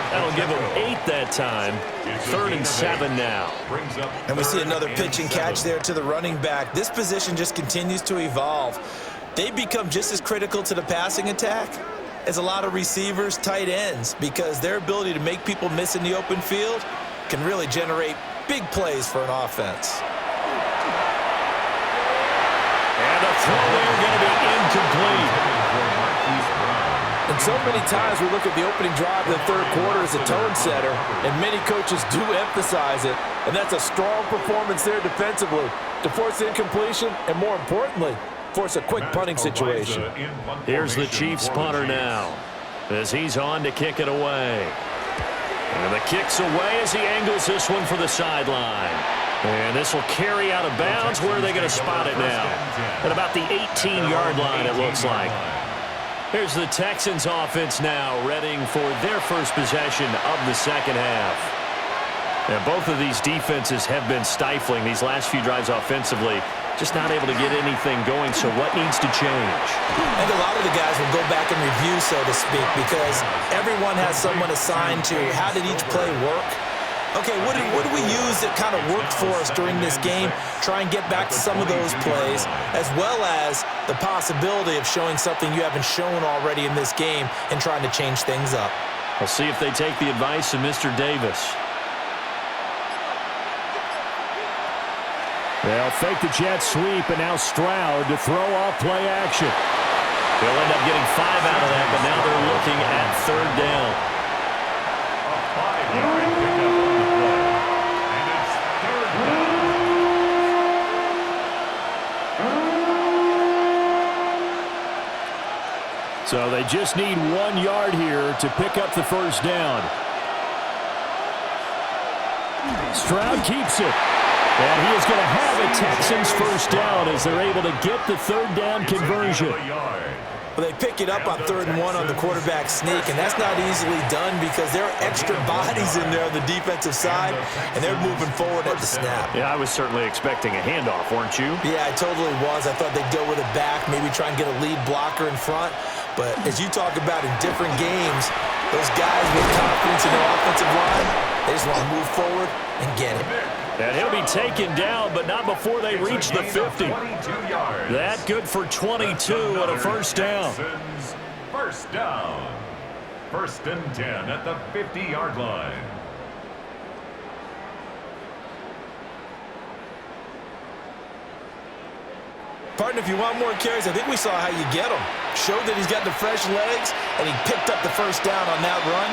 That'll give him 8 that time. 3rd and 7 now. And we see another pitch and catch there to the running back. This position just continues to evolve. They become just as critical to the passing attack as a lot of receivers, tight ends, because their ability to make people miss in the open field can really generate big plays for an offense. And the throw there going to be incomplete. And so many times we look at the opening drive of the 3rd quarter as a tone setter, and many coaches do emphasize it, and that's a strong performance there defensively to force incompletion and, more importantly, force a quick punting situation. Here's the Chiefs punter now as he's on to kick it away. And the kick's away as he angles this one for the sideline. And this will carry out of bounds. Where are they going to spot it now? At about the 18-yard line, it looks like. Here's the Texans offense now, readying for their first possession of the 2nd half. And both of these defenses have been stifling these last few drives offensively. Just not able to get anything going, so what needs to change? I think a lot of the guys will go back and review, so to speak, because everyone has someone assigned to how did each play work. Okay, what did we use that kind of worked for us during this game? Try and get back to some of those plays, as well as the possibility of showing something you haven't shown already in this game and trying to change things up. We'll see if they take the advice of Mr. Davis. They'll fake the jet sweep, and now Stroud to throw off play action. They'll end up getting 5 out of that, but now they're looking at 3rd down. A 5-yard pickup on the play. And it's 3rd down. So they just need 1 yard here to pick up the 1st down. Stroud keeps it. And he is going to have a Texans 1st down as they're able to get the 3rd down conversion. Well, they pick it up on 3rd and 1 on the quarterback sneak, and that's not easily done because there are extra bodies in there on the defensive side, and they're moving forward at the snap. Yeah, I was certainly expecting a handoff, weren't you? Yeah, I totally was. I thought they'd go with it back, maybe try and get a lead blocker in front. But as you talk about in different games, those guys with confidence in their offensive line, they just want to move forward and get it. And he'll be taken down, but not before they reach the 50. That good for 22 and a 1st down. 1st down. 1st and 10 at the 50-yard line. Partner, if you want more carries, I think we saw how you get them. Showed that he's got the fresh legs, and he picked up the 1st down on that run.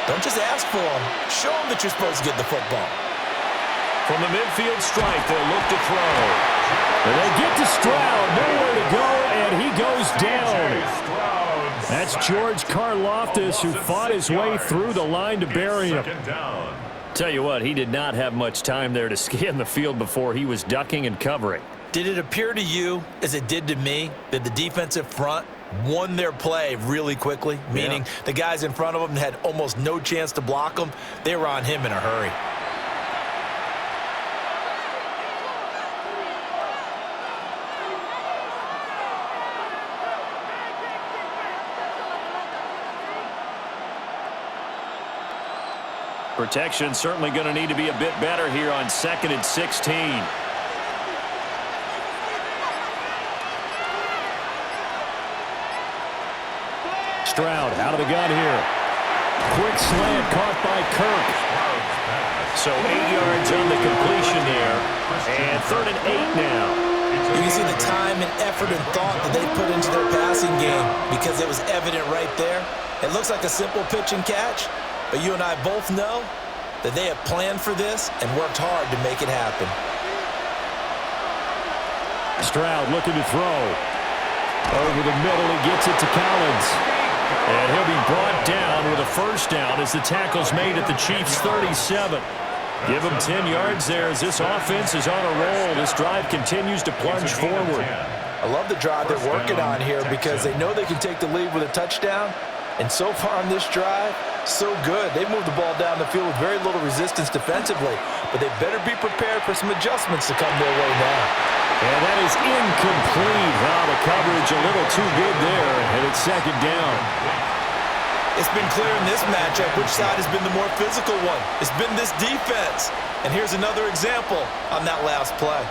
Don't just ask for them. Show them that you're supposed to get the football. From the midfield stripe, they'll look to throw. And they get to Stroud, nowhere to go, and he goes down. That's George Karlaftis, who fought his way through the line to bury him. Tell you what, he did not have much time there to scan the field before he was ducking and covering. Did it appear to you, as it did to me, that the defensive front won their play really quickly, meaning the guys in front of them had almost no chance to block them. They were on him in a hurry. Protection certainly going to need to be a bit better here on 2nd and 16. Stroud out of the gun here. Quick slant caught by Kirk. So 8 yards on the completion there. And 3rd and 8 now. You can see the time and effort and thought that they put into their passing game because it was evident right there. It looks like a simple pitch and catch, but you and I both know that they have planned for this and worked hard to make it happen. Stroud looking to throw. Over the middle, he gets it to Collins. And he'll be brought down with a first down as the tackle's made at the Chiefs' 37. Give him 10 yards there as this offense is on a roll. This drive continues to plunge forward. I love the drive they're working on here because they know they can take the lead with a touchdown. And so far on this drive, so good. They moved the ball down the field with very little resistance defensively, but they better be prepared for some adjustments to come their way now. And that is incomplete. Wow, the coverage a little too good there, and it's 2nd down. It's been clear in this matchup which side has been the more physical one. It's been this defense. And here's another example on that last play.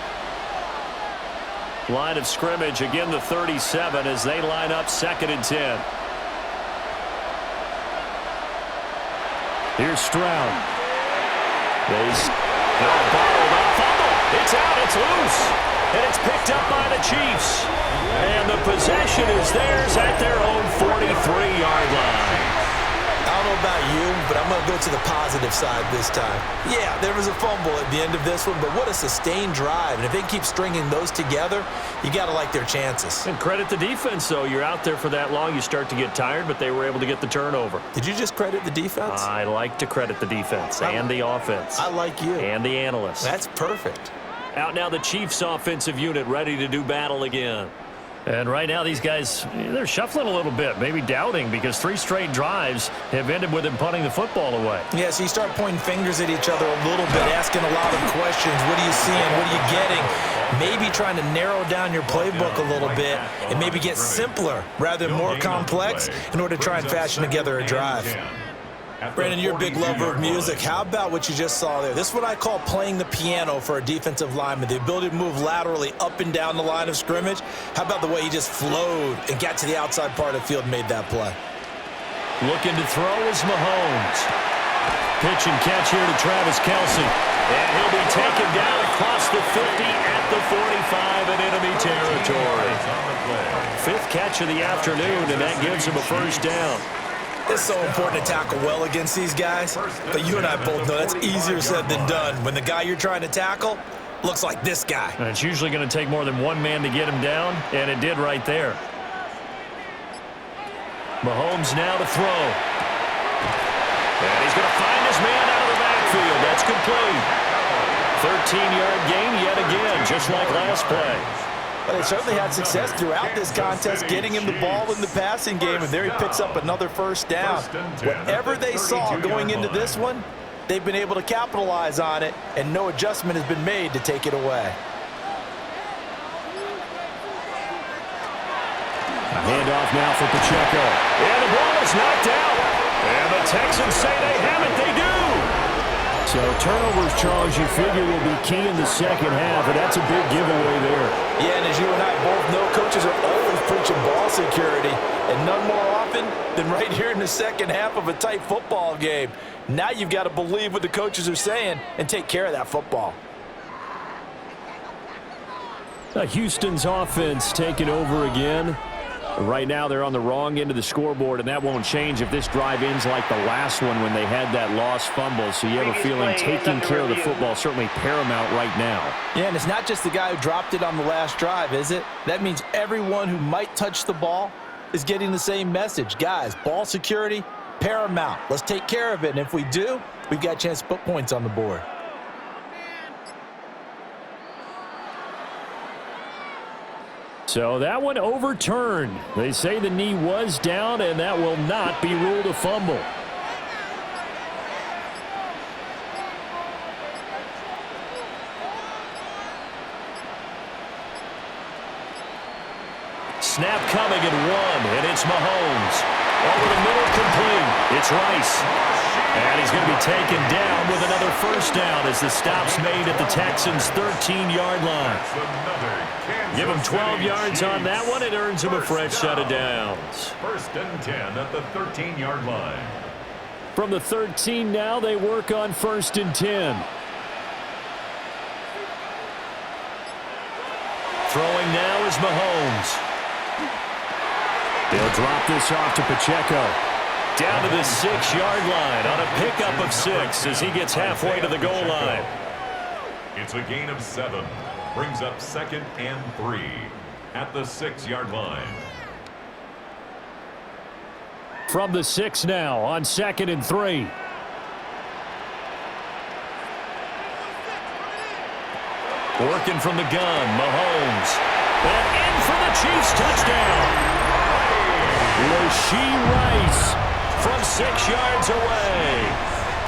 Line of scrimmage, again the 37 as they line up 2nd and 10. Here's Stroud. They'll bottle that fumble. It's out. It's loose. And it's picked up by the Chiefs. And the possession is theirs at their own 43-yard line. I don't know about you, but I'm going to go to the positive side this time. Yeah, there was a fumble at the end of this one, but what a sustained drive. And if they keep stringing those together, you got to like their chances. And credit the defense, though. You're out there for that long, you start to get tired, but they were able to get the turnover. Did you just credit the defense? I like to credit the defense and the offense. I like you. And the analysts. That's perfect. Out now the Chiefs offensive unit ready to do battle again. And right now these guys, they're shuffling a little bit, maybe doubting because 3 straight drives have ended with them punting the football away. Yeah, so you start pointing fingers at each other a little bit, asking a lot of questions. What are you seeing? What are you getting? Maybe trying to narrow down your playbook a little bit and maybe get simpler rather than more complex in order to try and fashion together a drive. Brandon, you're a big lover of music. How about what you just saw there? This is what I call playing the piano for a defensive lineman. The ability to move laterally up and down the line of scrimmage. How about the way he just flowed and got to the outside part of the field and made that play? Looking to throw is Mahomes. Pitch and catch here to Travis Kelce. And he'll be taken down across the 50 at the 45 in enemy territory. 5th catch of the afternoon, and that gives him a first down. It's so important to tackle well against these guys, but you and I both know that's easier said than done when the guy you're trying to tackle looks like this guy. And it's usually going to take more than one man to get him down, and it did right there. Mahomes now to throw. And he's going to find his man out of the backfield. That's complete. 13-yard gain yet again, just like last play. Well, they certainly had success throughout this contest, getting him the ball in the passing game, and there he picks up another first down. Whatever they saw going into this one, they've been able to capitalize on it, and no adjustment has been made to take it away. A handoff now for Pacheco. And the ball is knocked out. And the Texans say they have it. They do. So turnovers, Charles, you figure will be key in the second half, and that's a big giveaway there. Yeah, and as you and I both know, coaches are always preaching ball security, and none more often than right here in the second half of a tight football game. Now you've got to believe what the coaches are saying and take care of that football. Houston's offense taking over again. Right now they're on the wrong end of the scoreboard, and that won't change if this drive ends like the last one when they had that lost fumble. So you have a feeling taking care of the football certainly paramount right now. Yeah, and it's not just the guy who dropped it on the last drive, is it? That means everyone who might touch the ball is getting the same message. Guys, ball security, paramount. Let's take care of it, and if we do, we've got a chance to put points on the board. So that one overturned. They say the knee was down, and that will not be ruled a fumble. Snap coming at 1, and it's Mahomes. Over the middle, complete. It's Rice. And he's going to be taken down with another first down as the stop's made at the Texans' 13-yard line. Give him 12 yards on that one. It earns him a fresh set of downs. First and 10 at the 13-yard line. From the 13 now, they work on first and 10. Throwing now is Mahomes. He'll drop this off to Pacheco. Down to the 6-yard line on a pickup of 6 as he gets halfway to the goal line. It's a gain of 7. Brings up 2nd and 3 at the 6-yard line. From the 6 now on 2nd and 3. Working from the gun, Mahomes. And in for the Chiefs touchdown. Rasheed Rice from 6 yards away.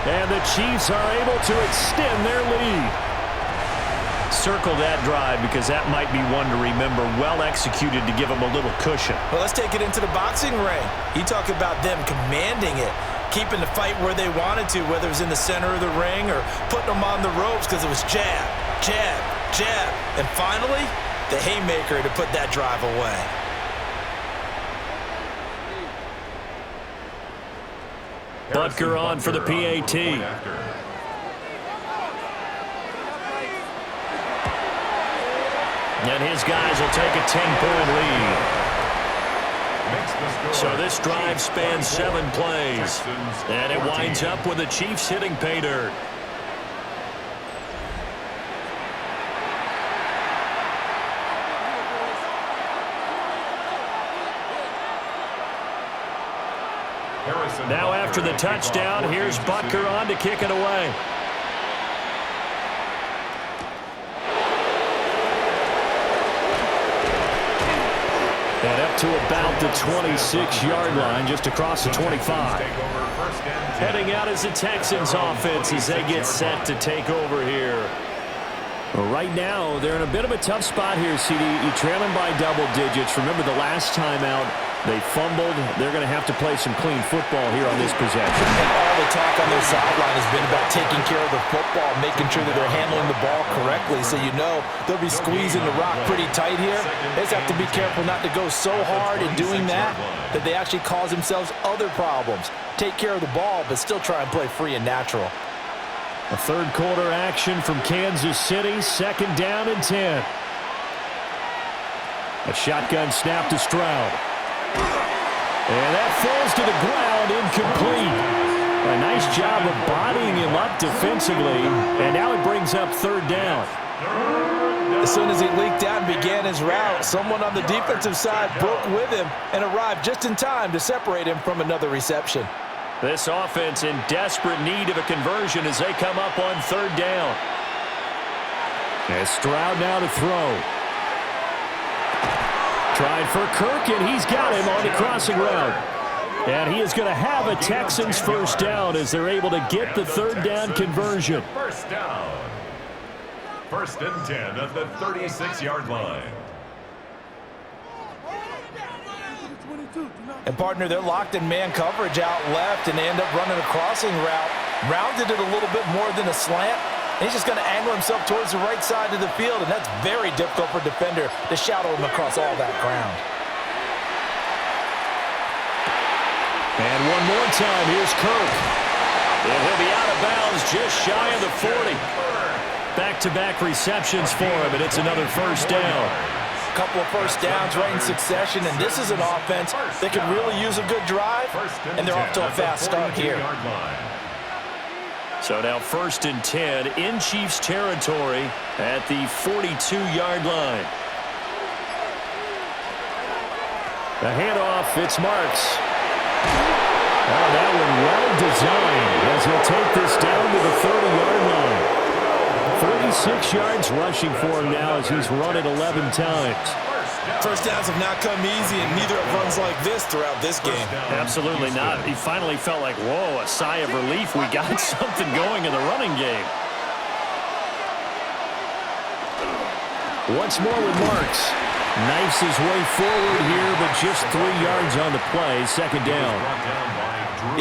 And the Chiefs are able to extend their lead. Circle that drive because that might be one to remember. Well executed to give them a little cushion. Well, let's take it into the boxing ring. You talk about them commanding it, keeping the fight where they wanted to, whether it was in the center of the ring or putting them on the ropes because it was jab, jab, jab. And finally, the haymaker to put that drive away. Butker on for the PAT. And his guys will take a 10-point lead. So this drive spans 7 plays. And it winds up with the Chiefs hitting pay dirt. Now after the touchdown, here's Butker on to kick it away. And up to about the 26-yard line, just across the 25. Heading out is the Texans offense as they get set to take over here. Well, right now, they're in a bit of a tough spot here, CD. You trail them by double digits. Remember the last time out, they fumbled. They're going to have to play some clean football here on this possession. And all the talk on their sideline has been about taking care of the football, making sure that they're handling the ball correctly. So you know they'll be squeezing the rock pretty tight here. They just have to be careful not to go so hard in doing that they actually cause themselves other problems. Take care of the ball, but still try and play free and natural. A third quarter action from Kansas City, 2nd down and 10. A shotgun snap to Stroud. And that falls to the ground, incomplete. A nice job of bodying him up defensively, and now it brings up 3rd down. As soon as he leaked out and began his route, someone on the defensive side broke with him and arrived just in time to separate him from another reception. This offense in desperate need of a conversion as they come up on 3rd down. As Stroud now to throw. Tried for Kirk, and he's got him on the crossing route. And he is going to have a Texans first down as they're able to get the 3rd down conversion. First down. 1st and 10 at the 36-yard line. And, partner, they're locked in man coverage out left, and they end up running a crossing route. Rounded it a little bit more than a slant. And he's just going to angle himself towards the right side of the field, and that's very difficult for a defender to shadow him across all that ground. And one more time, here's Kirk. And he'll be out of bounds just shy of the 40. Back-to-back receptions for him, and it's another first down. A couple of first downs right in succession, and this is an offense that could really use a good drive, and they're off to a fast start here. So now 1st and 10 in Chiefs territory at the 42-yard line. The handoff, it's Marks. Oh, that one well designed as he'll take this down to the 30-yard line. 36 yards rushing for him now as he's run it 11 times. First downs have not come easy, and neither have runs like this throughout this game. Absolutely not. He finally felt like, whoa, a sigh of relief. We got something going in the running game. Once more with Marks. Knifes his way forward here, but just 3 yards on the play. Second down.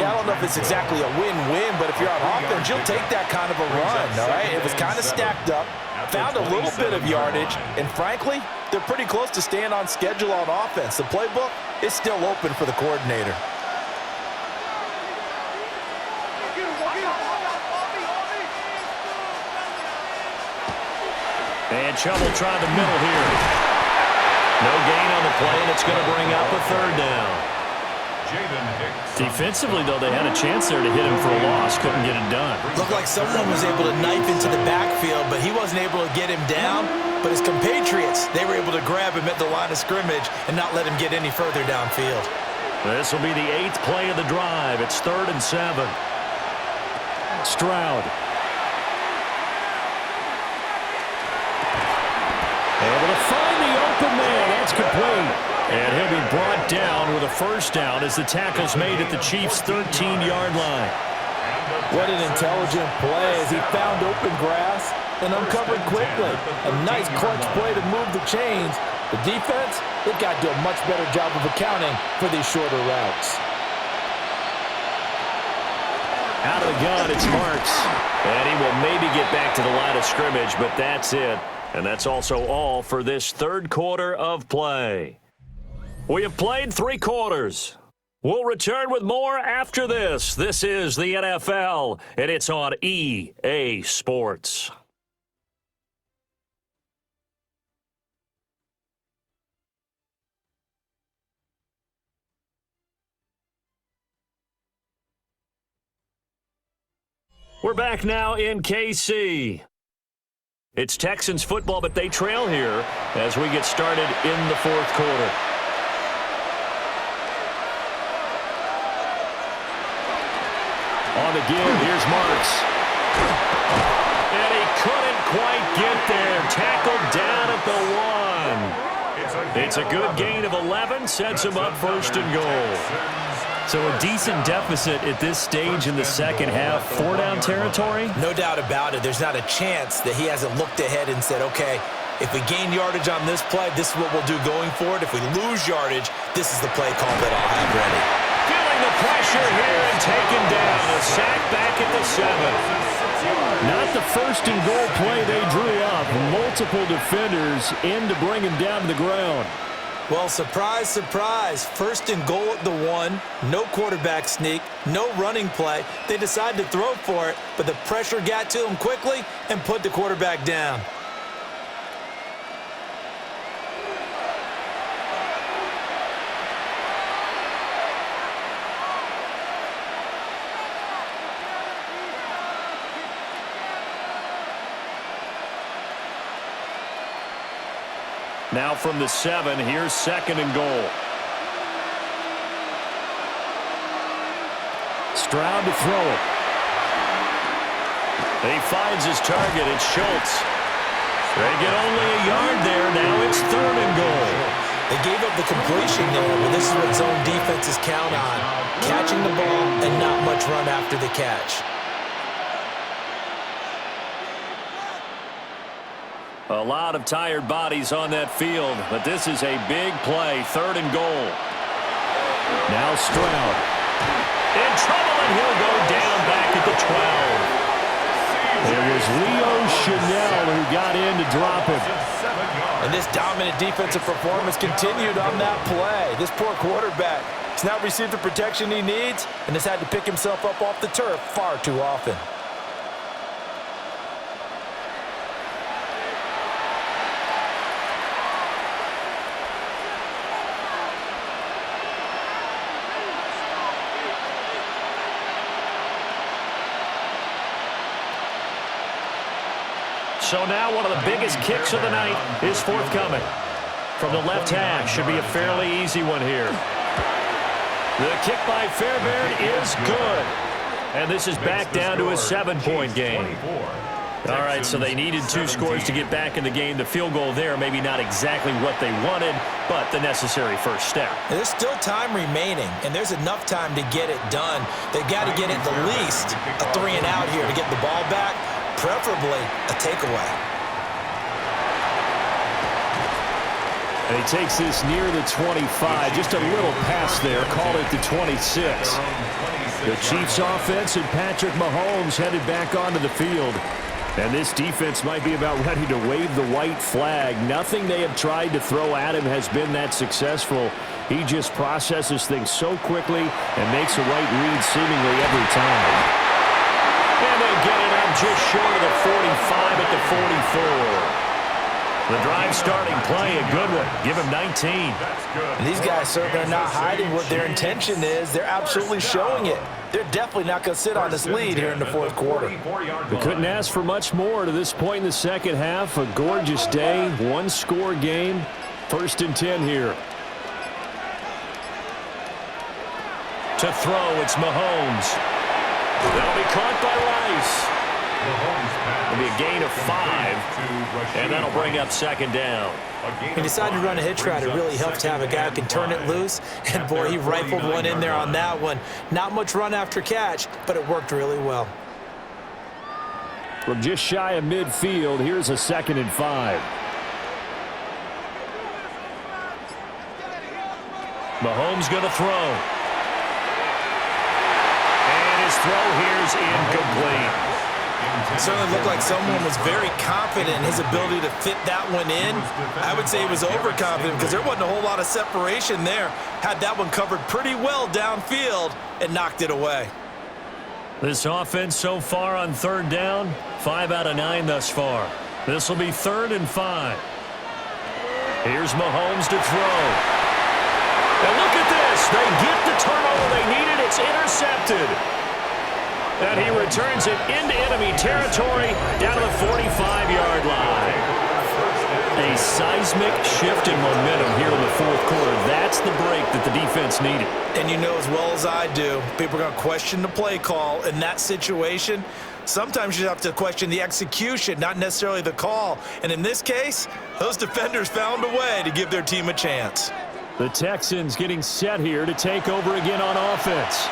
Yeah, I don't know if it's exactly a win-win, but if you're on offense, you'll take that kind of a run, all right? It was kind of stacked up, found a little bit of yardage, and frankly, they're pretty close to staying on schedule on offense. The playbook is still open for the coordinator. And Chubb will try the middle here. No gain on the play, and it's going to bring up a third down. Defensively, though, they had a chance there to hit him for a loss. Couldn't get it done. Looked like someone was able to knife into the backfield, but he wasn't able to get him down. But his compatriots, they were able to grab him at the line of scrimmage and not let him get any further downfield. This will be the 8th play of the drive. It's 3rd and 7. Stroud. Able to find the open man. That's complete. And he'll be brought down with a first down as the tackle's made at the Chiefs' 13-yard line. What an intelligent play as he found open grass and uncovered quickly. A nice clutch play to move the chains. The defense, they've got to do a much better job of accounting for these shorter routes. Out of the gun, it's Marks. And he will maybe get back to the line of scrimmage, but that's it. And that's also all for this third quarter of play. We have played 3 quarters. We'll return with more after this. This is the NFL, and it's on EA Sports. We're back now in KC. It's Texans football, but they trail here as we get started in the fourth quarter. On the give, here's Marks. And he couldn't quite get there. Tackled down at the 1. It's a good gain of 11, sets him up 1st and goal. So a decent deficit at this stage in the second half. 4-down territory? No doubt about it. There's not a chance that he hasn't looked ahead and said, okay, if we gain yardage on this play, this is what we'll do going forward. If we lose yardage, this is the play call that I'll have ready. Feeling the pressure here and taken down. A sack back at the 7. Not the 1st and goal play they drew up. Multiple defenders in to bring him down to the ground. Well, surprise, surprise. 1st and goal at the 1. No quarterback sneak. No running play. They decided to throw for it, but the pressure got to him quickly and put the quarterback down. Now from the 7, here's 2nd and goal. Stroud to throw it. He finds his target. It's Schultz. They get only a yard there. Now it's 3rd and goal. They gave up the completion there, but this is what zone defenses count on. Catching the ball and not much run after the catch. A lot of tired bodies on that field, but this is a big play. 3rd and goal. Now Stroud. In trouble, and he'll go down back at the 12. It was Leo Chanel who got in to drop him. And this dominant defensive performance continued on that play. This poor quarterback has not received the protection he needs and has had to pick himself up off the turf far too often. So now one of the biggest kicks of the night is forthcoming. From the left hash, should be a fairly easy one here. The kick by Fairbairn is good. And this is back down to a 7-point game. All right, so they needed 2 scores to get back in the game. The field goal there, maybe not exactly what they wanted, but the necessary first step. There's still time remaining, and there's enough time to get it done. They've got to get at the least a 3-and-out here to get the ball back, preferably a takeaway. And he takes this near the 25. Just a little pass there. Call it the 26. The Chiefs offense and Patrick Mahomes headed back onto the field. And this defense might be about ready to wave the white flag. Nothing they have tried to throw at him has been that successful. He just processes things so quickly and makes a right read seemingly every time. And they get it up just short of the 45 at the 44. The drive starting play, a good one. Give him 19. And these guys certainly are not hiding what their intention is. They're absolutely showing it. They're definitely not going to sit on this lead here in the fourth quarter. We couldn't ask for much more to this point in the second half. A gorgeous day, 1-score game. 1st and 10 here. To throw, it's Mahomes. That'll be caught by Rice. It'll be a gain of 5, and that'll bring up 2nd down. He decided to run a hitch route. It really helps to have a guy who can turn it loose. And, boy, he rifled one in there on that one. Not much run after catch, but it worked really well. From just shy of midfield, here's a 2nd and 5. Mahomes going to throw. And his throw here's incomplete. It certainly looked like someone was very confident in his ability to fit that one in. I would say he was overconfident because there wasn't a whole lot of separation there. Had that one covered pretty well downfield and knocked it away. This offense so far on 3rd down, 5 out of 9 thus far. This will be 3rd and 5. Here's Mahomes to throw. And look at this. They get the turnover they needed. It's intercepted. And he returns it into enemy territory down to the 45-yard line. A seismic shift in momentum here in the fourth quarter. That's the break that the defense needed. And you know as well as I do, people are going to question the play call in that situation. Sometimes you have to question the execution, not necessarily the call. And in this case, those defenders found a way to give their team a chance. The Texans getting set here to take over again on offense.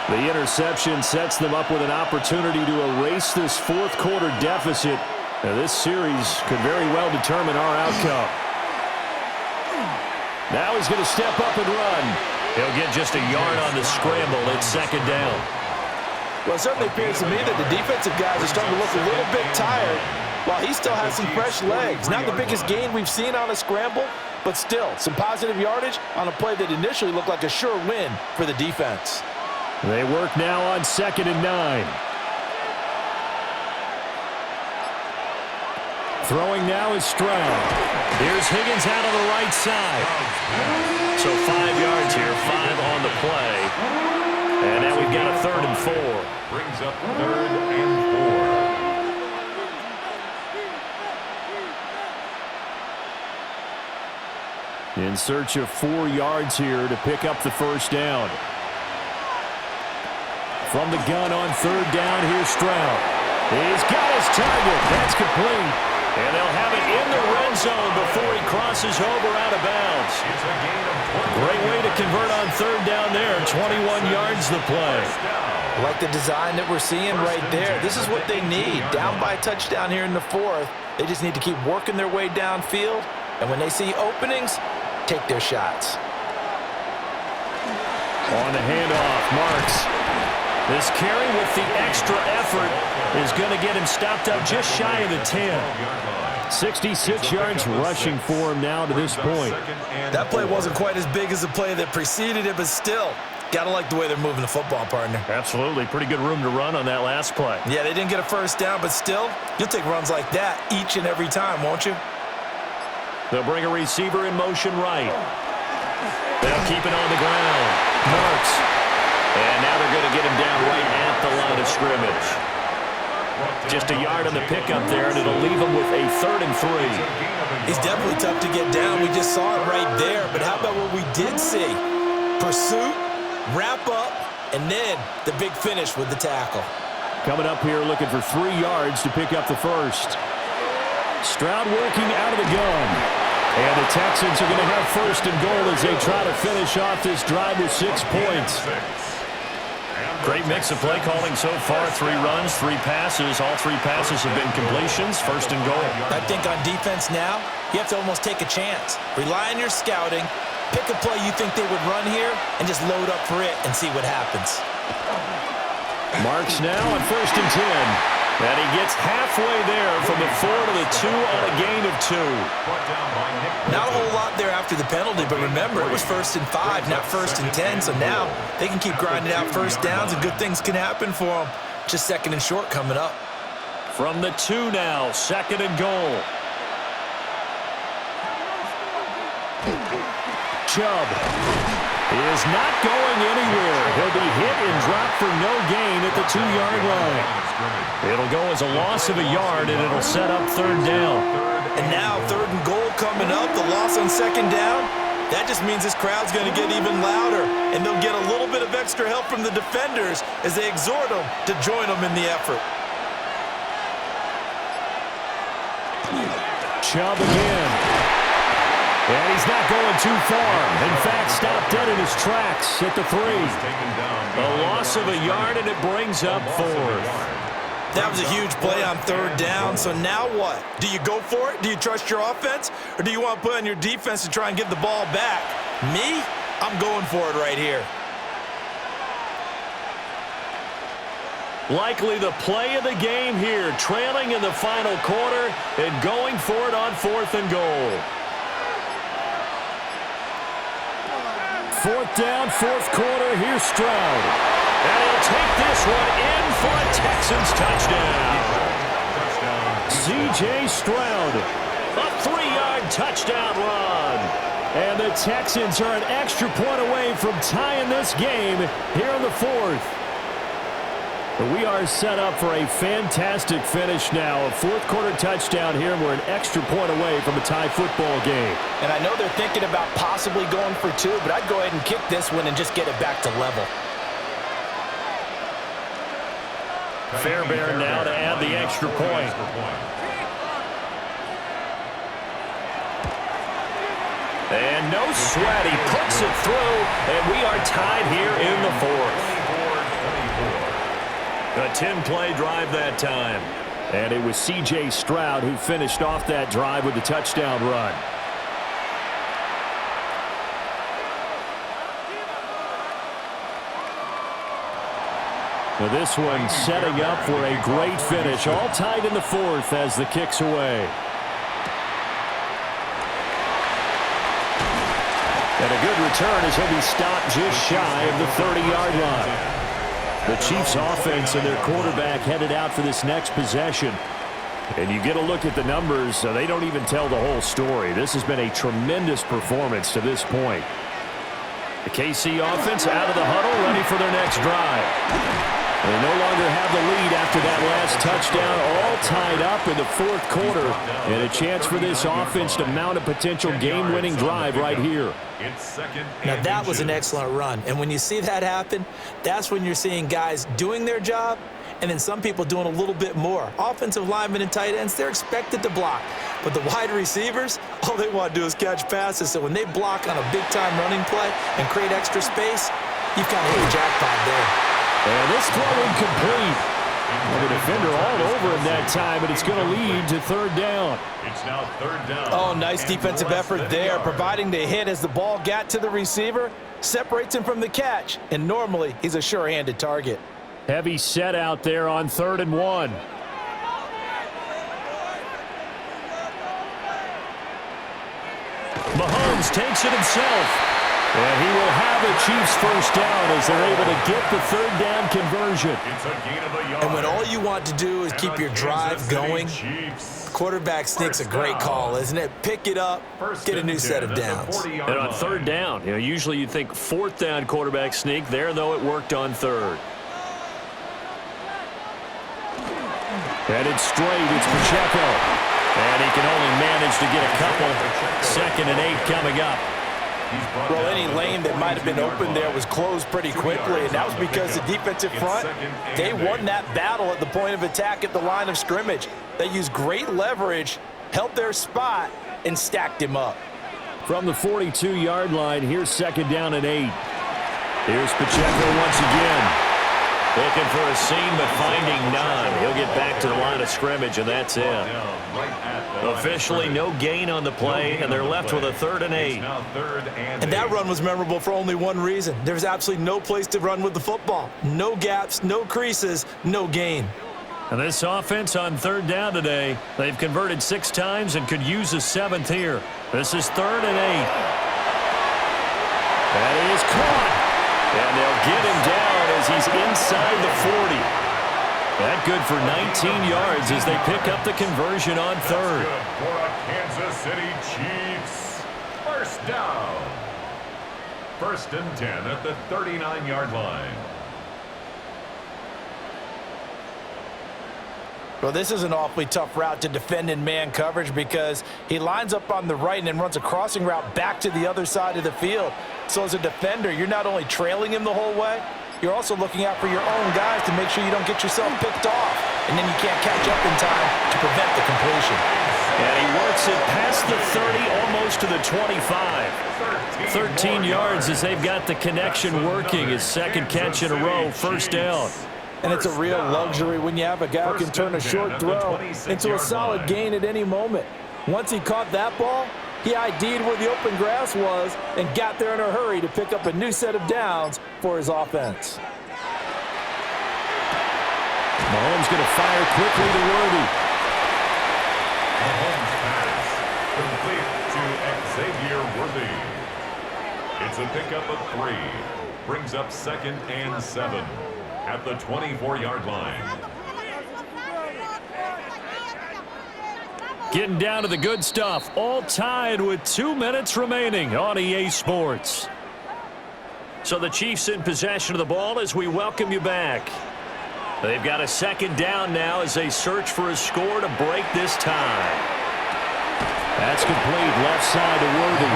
The interception sets them up with an opportunity to erase this fourth quarter deficit. Now, this series could very well determine our outcome. Now he's going to step up and run. He'll get just a yard on the scramble. It's 2nd down. Well, it certainly appears to me that the defensive guys are starting to look a little bit tired while he still has some fresh legs. Not the biggest gain we've seen on a scramble, but still some positive yardage on a play that initially looked like a sure win for the defense. They work now on 2nd and 9. Throwing now is Stroud. Here's Higgins out on the right side. So 5 yards here, 5 on the play. And now we've got a 3rd and 4. Brings up 3rd and 4. In search of 4 yards here to pick up the first down. From the gun on 3rd down, here's Stroud. He's got his target. That's complete. And they'll have it in the red zone before he crosses over out of bounds. Great way to convert on 3rd down there. 21 yards the play. I like the design that we're seeing right there. This is what they need. Down by a touchdown here in the 4th. They just need to keep working their way downfield. And when they see openings, take their shots. On the handoff, Marks. This carry with the extra effort is going to get him stopped up just shy of the 10. 66 yards rushing for him now to this point. That play wasn't quite as big as the play that preceded it, but still, got to like the way they're moving the football, partner. Absolutely. Pretty good room to run on that last play. Yeah, they didn't get a first down, but still, you'll take runs like that each and every time, won't you? They'll bring a receiver in motion right. They'll keep it on the ground. Marks. And now they're going to get him down right at the line of scrimmage. Just a yard on the pickup there, and it'll leave him with a 3rd and 3. He's definitely tough to get down. We just saw it right there. But how about what we did see? Pursuit, wrap up, and then the big finish with the tackle. Coming up here looking for 3 yards to pick up the first. Stroud working out of the gun. And the Texans are going to have first and goal as they try to finish off this drive with 6 points. Great mix of play calling so far. 3 runs, 3 passes. All 3 passes have been completions. First and goal. I think on defense now, you have to almost take a chance. Rely on your scouting. Pick a play you think they would run here and just load up for it and see what happens. Marks now on first and 10. And he gets halfway there from the 4 to the 2 on a gain of 2. Not a whole lot there after the penalty, but remember, it was first and 5, not first and 10. So now they can keep grinding out first downs and good things can happen for them. Just second and short coming up. From the 2 now, second and goal. Chubb is not going anywhere. He'll be hit and dropped for no gain at the 2-yard line. It'll go as a loss of a yard, and it'll set up third down. And now third and goal coming up. The loss on second down. That just means this crowd's going to get even louder, and they'll get a little bit of extra help from the defenders as they exhort them to join them in the effort. Chubb again. And he's not going too far. In fact, stopped dead in his tracks at the 3. A loss of a yard, and it brings up 4th. That was a huge play on third down. So now what? Do you go for it? Do you trust your offense? Or do you want to put on your defense to try and get the ball back? Me? I'm going for it right here. Likely the play of the game here, trailing in the final quarter and going for it on 4th and goal. 4th down, 4th quarter. Here's Stroud. And he'll take this one in for a Texans touchdown. C.J. Stroud. A 3-yard touchdown run. And the Texans are an extra point away from tying this game here in the 4th. But we are set up for a fantastic finish now. A 4th quarter touchdown here, and we're an extra point away from a tie football game. And I know they're thinking about possibly going for 2, but I'd go ahead and kick this one and just get it back to level. Fairbairn now to add the extra point. And no sweat. He puts it through, and we are tied here in the 4th. A 10-play drive that time. And it was C.J. Stroud who finished off that drive with the touchdown run. Now this one setting up for a great finish. All tied in the 4th as the kick's away. And a good return as he'll be stopped just shy of the 30-yard line. The Chiefs offense and their quarterback headed out for this next possession. And you get a look at the numbers, they don't even tell the whole story. This has been a tremendous performance to this point. The KC offense out of the huddle, ready for their next drive. They no longer have the lead after that last touchdown, all tied up in the 4th quarter. And a chance for this offense to mount a potential game-winning drive right here. Now that was an excellent run. And when you see that happen, that's when you're seeing guys doing their job and then some people doing a little bit more. Offensive linemen and tight ends, they're expected to block. But the wide receivers, all they want to do is catch passes. So when they block on a big-time running play and create extra space, you've kind of hit the jackpot there. And this throw incomplete. And the defender all over him that time, but it's going to lead to 3rd down. It's now 3rd down. Oh, nice defensive effort there, providing the hit as the ball got to the receiver, separates him from the catch, and normally he's a sure-handed target. Heavy set out there on 3rd and 1. Mahomes takes it himself. And he will have a Chiefs first down as they're able to get the 3rd down conversion. It's a gain of a yard. And when all you want to do is keep your drive going, quarterback sneak's a great call, isn't it? Pick it up, get a new set of downs. And on 3rd down, usually you think 4th down quarterback sneak. There, though, it worked on 3rd. Headed straight, it's Pacheco. And he can only manage to get a couple. 2nd and 8 coming up. Well, any lane that might have been open there was closed pretty quickly, and that was because the defensive front, they won that battle at the point of attack at the line of scrimmage. They used great leverage, held their spot, and stacked him up. From the 42-yard line, here's 2nd down and 8. Here's Pacheco once again. Looking for a seam, but finding none. He'll get back to the line of scrimmage, and that's it. Officially, no gain on the play, and they're left with a 3rd and 8. And that run was memorable for only one reason. There's absolutely no place to run with the football. No gaps, no creases, no gain. And this offense on 3rd down today, they've converted 6 times and could use a 7th here. This is 3rd and 8. That is caught. And they'll get him down as he's inside the 40. That good for 19 yards as they pick up the conversion on 3rd. For a Kansas City Chiefs. 1st down. 1st and 10 at the 39-yard line. Well, this is an awfully tough route to defend in man coverage because he lines up on the right and then runs a crossing route back to the other side of the field. So as a defender, you're not only trailing him the whole way, you're also looking out for your own guys to make sure you don't get yourself picked off. And then you can't catch up in time to prevent the completion. And he works it past the 30, almost to the 25. 13 yards as they've got the connection working. His 2nd catch in a row, 1st down. And it's a real luxury when you have a guy who can turn a short throw into a solid gain at any moment. Once he caught that ball, he ID'd where the open grass was and got there in a hurry to pick up a new set of downs for his offense. Mahomes going to fire quickly to Worthy. Mahomes pass complete to Xavier Worthy. It's a pickup of 3. Brings up 2nd and 7 at the 24-yard line. Getting down to the good stuff, all tied with 2 minutes remaining on EA Sports. So the Chiefs in possession of the ball as we welcome you back. They've got a 2nd down now as they search for a score to break this tie. That's complete, left side to Worthy.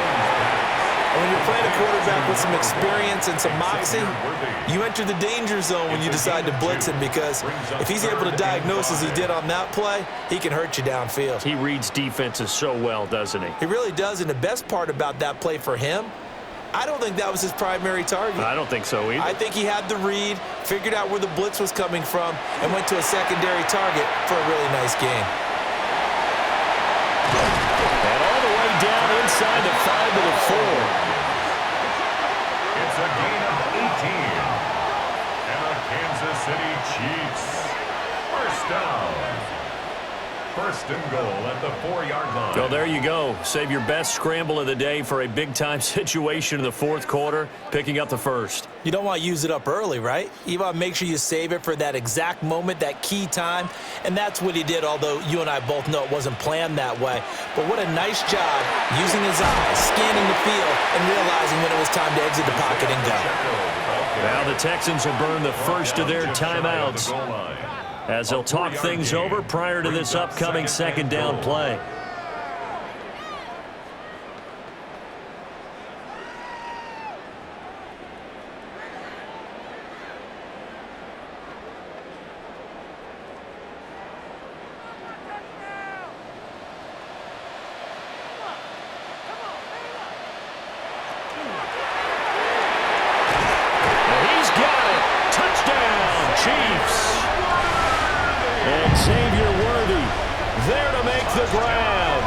When you're playing a quarterback with some experience and some moxie, you enter the danger zone when you decide to blitz him because if he's able to diagnose as he did on that play, he can hurt you downfield. He reads defenses so well, doesn't he? He really does, and the best part about that play for him, I don't think that was his primary target. I don't think so either. I think he had the read, figured out where the blitz was coming from, and went to a secondary target for a really nice gain. And all the way down inside the 5 to the 4. It's a gain of 18. And the Kansas City Chiefs. 1st down. 1st and goal at the 4-yard line. So there you go. Save your best scramble of the day for a big-time situation in the 4th quarter, picking up the 1st. You don't want to use it up early, right? You want to make sure you save it for that exact moment, that key time. And that's what he did, although you and I both know it wasn't planned that way. But what a nice job using his eyes, scanning the field, and realizing when it was time to exit the pocket and go. Now the Texans will burn the first of their timeouts as they'll talk things over prior to this upcoming 2nd down play. He's got it. Touchdown, Chiefs. And Xavier Worthy there to make the grab.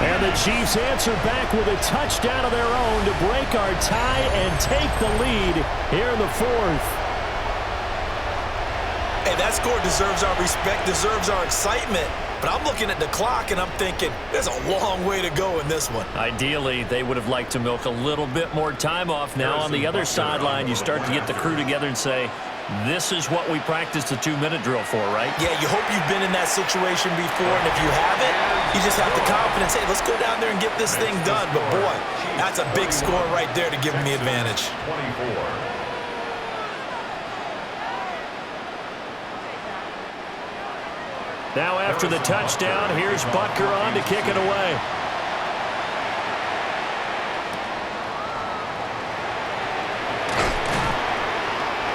And the Chiefs answer back with a touchdown of their own to break our tie and take the lead here in the 4th. Hey, that score deserves our respect, deserves our excitement. But I'm looking at the clock, and I'm thinking there's a long way to go in this one. Ideally, they would have liked to milk a little bit more time off. Now on the other sideline, you start to get the crew together and say, this is what we practiced the 2-minute drill for, right? Yeah, you hope you've been in that situation before, and if you haven't, you just have the confidence, hey, let's go down there and get this thing done. But, boy, that's a big score right there to give them the advantage. 24. Now after the touchdown, here's Butker on to kick it away.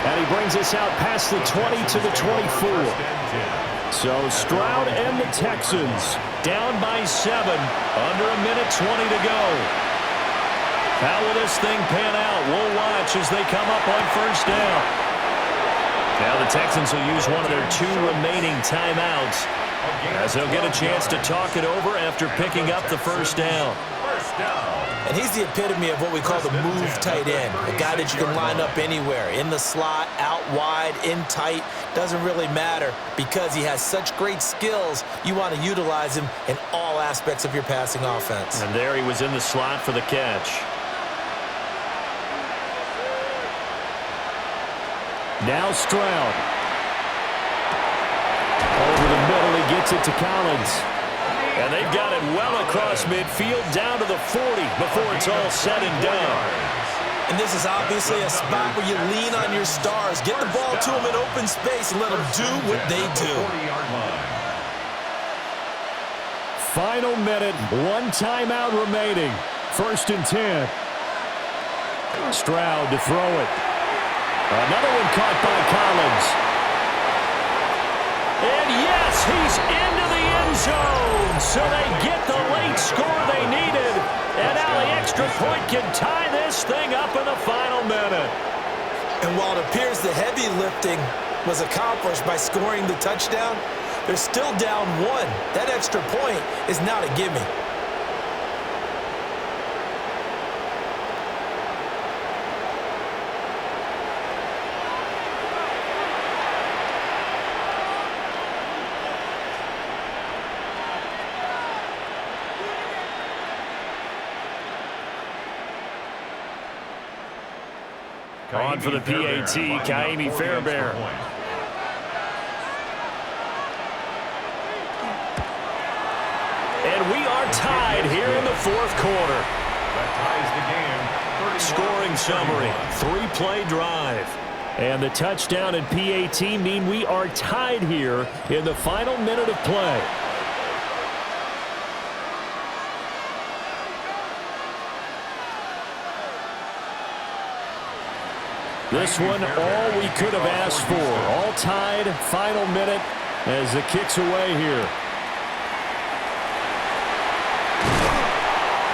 And he brings us out past the 20 to the 24. So Stroud and the Texans down by 7, under a minute 20 to go. How will this thing pan out? We'll watch as they come up on first down. Now the Texans will use one of their 2 remaining timeouts as they'll get a chance to talk it over after picking up the first down. And he's the epitome of what we call the move tight end, a guy that you can line up anywhere, in the slot, out wide, in tight, doesn't really matter because he has such great skills. You want to utilize him in all aspects of your passing offense. And there he was in the slot for the catch. Now Stroud. Over the middle, he gets it to Collins. And they've got it well across midfield down to the 40 before it's all said and done. And this is obviously a spot where you lean on your stars. Get the ball to them in open space and let them do what they do. Final minute, 1 timeout remaining. 1st and 10. Stroud to throw it. Another one caught by Collins. And yes, he's into the end zone. So they get the late score they needed. And now the extra point can tie this thing up in the final minute. And while it appears the heavy lifting was accomplished by scoring the touchdown, they're still down 1. That extra point is not a gimme. On for the PAT, Kaimi Fairbairn. And we are tied here in the 4th quarter. That ties the game. Scoring summary, 3-play drive. And the touchdown and PAT mean we are tied here in the final minute of play. This one, all we could have asked for. All tied, final minute as the kick's away here.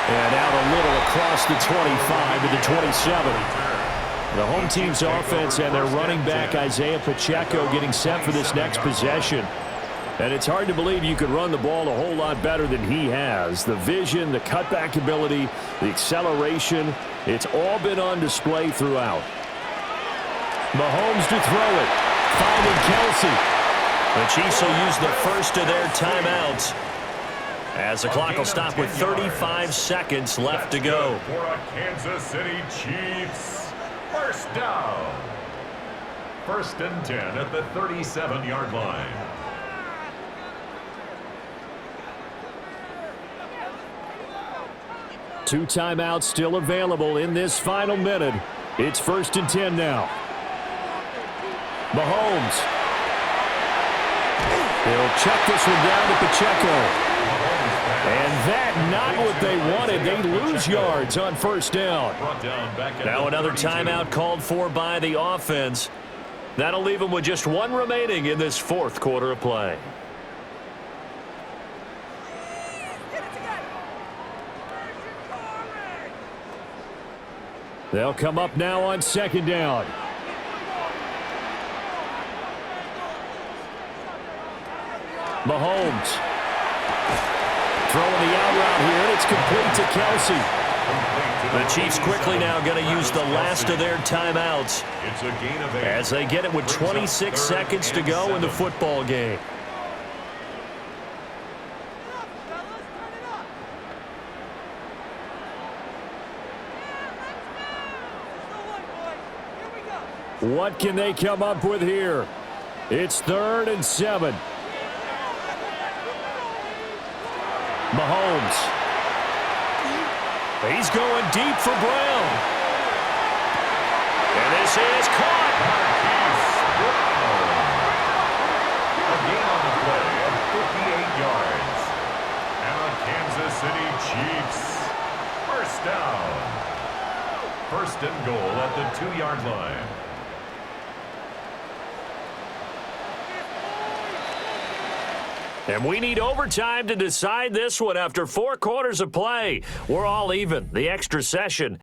And out a little across the 25 to the 27. The home team's offense and their running back, Isaiah Pacheco, getting set for this next possession. And it's hard to believe you could run the ball a whole lot better than he has. The vision, the cutback ability, the acceleration, it's all been on display throughout. Mahomes to throw it, finding Kelsey. The Chiefs will use the first of their timeouts as the clock will stop with 35 seconds left to go. For a Kansas City Chiefs first down. 1st and 10 at the 37-yard line. Two timeouts still available in this final minute. It's 1st and 10 now. Mahomes. He'll check this one down to Pacheco. And that, not what they wanted. They lose yards on first down. Now another timeout called for by the offense. That'll leave them with just 1 remaining in this 4th quarter of play. They'll come up now on 2nd down. Mahomes throwing the out route here, and it's complete to Kelsey. The Chiefs quickly now going to use the last of their timeouts as they get it with 26 seconds to go in the football game. What can they come up with here? It's 3rd and 7. Mahomes. He's going deep for Brown. And this is caught. A gain on the play of 58 yards. And the Kansas City Chiefs first down. 1st and goal at the 2-yard line. And we need overtime to decide this one after 4 quarters of play. We're all even. The extra session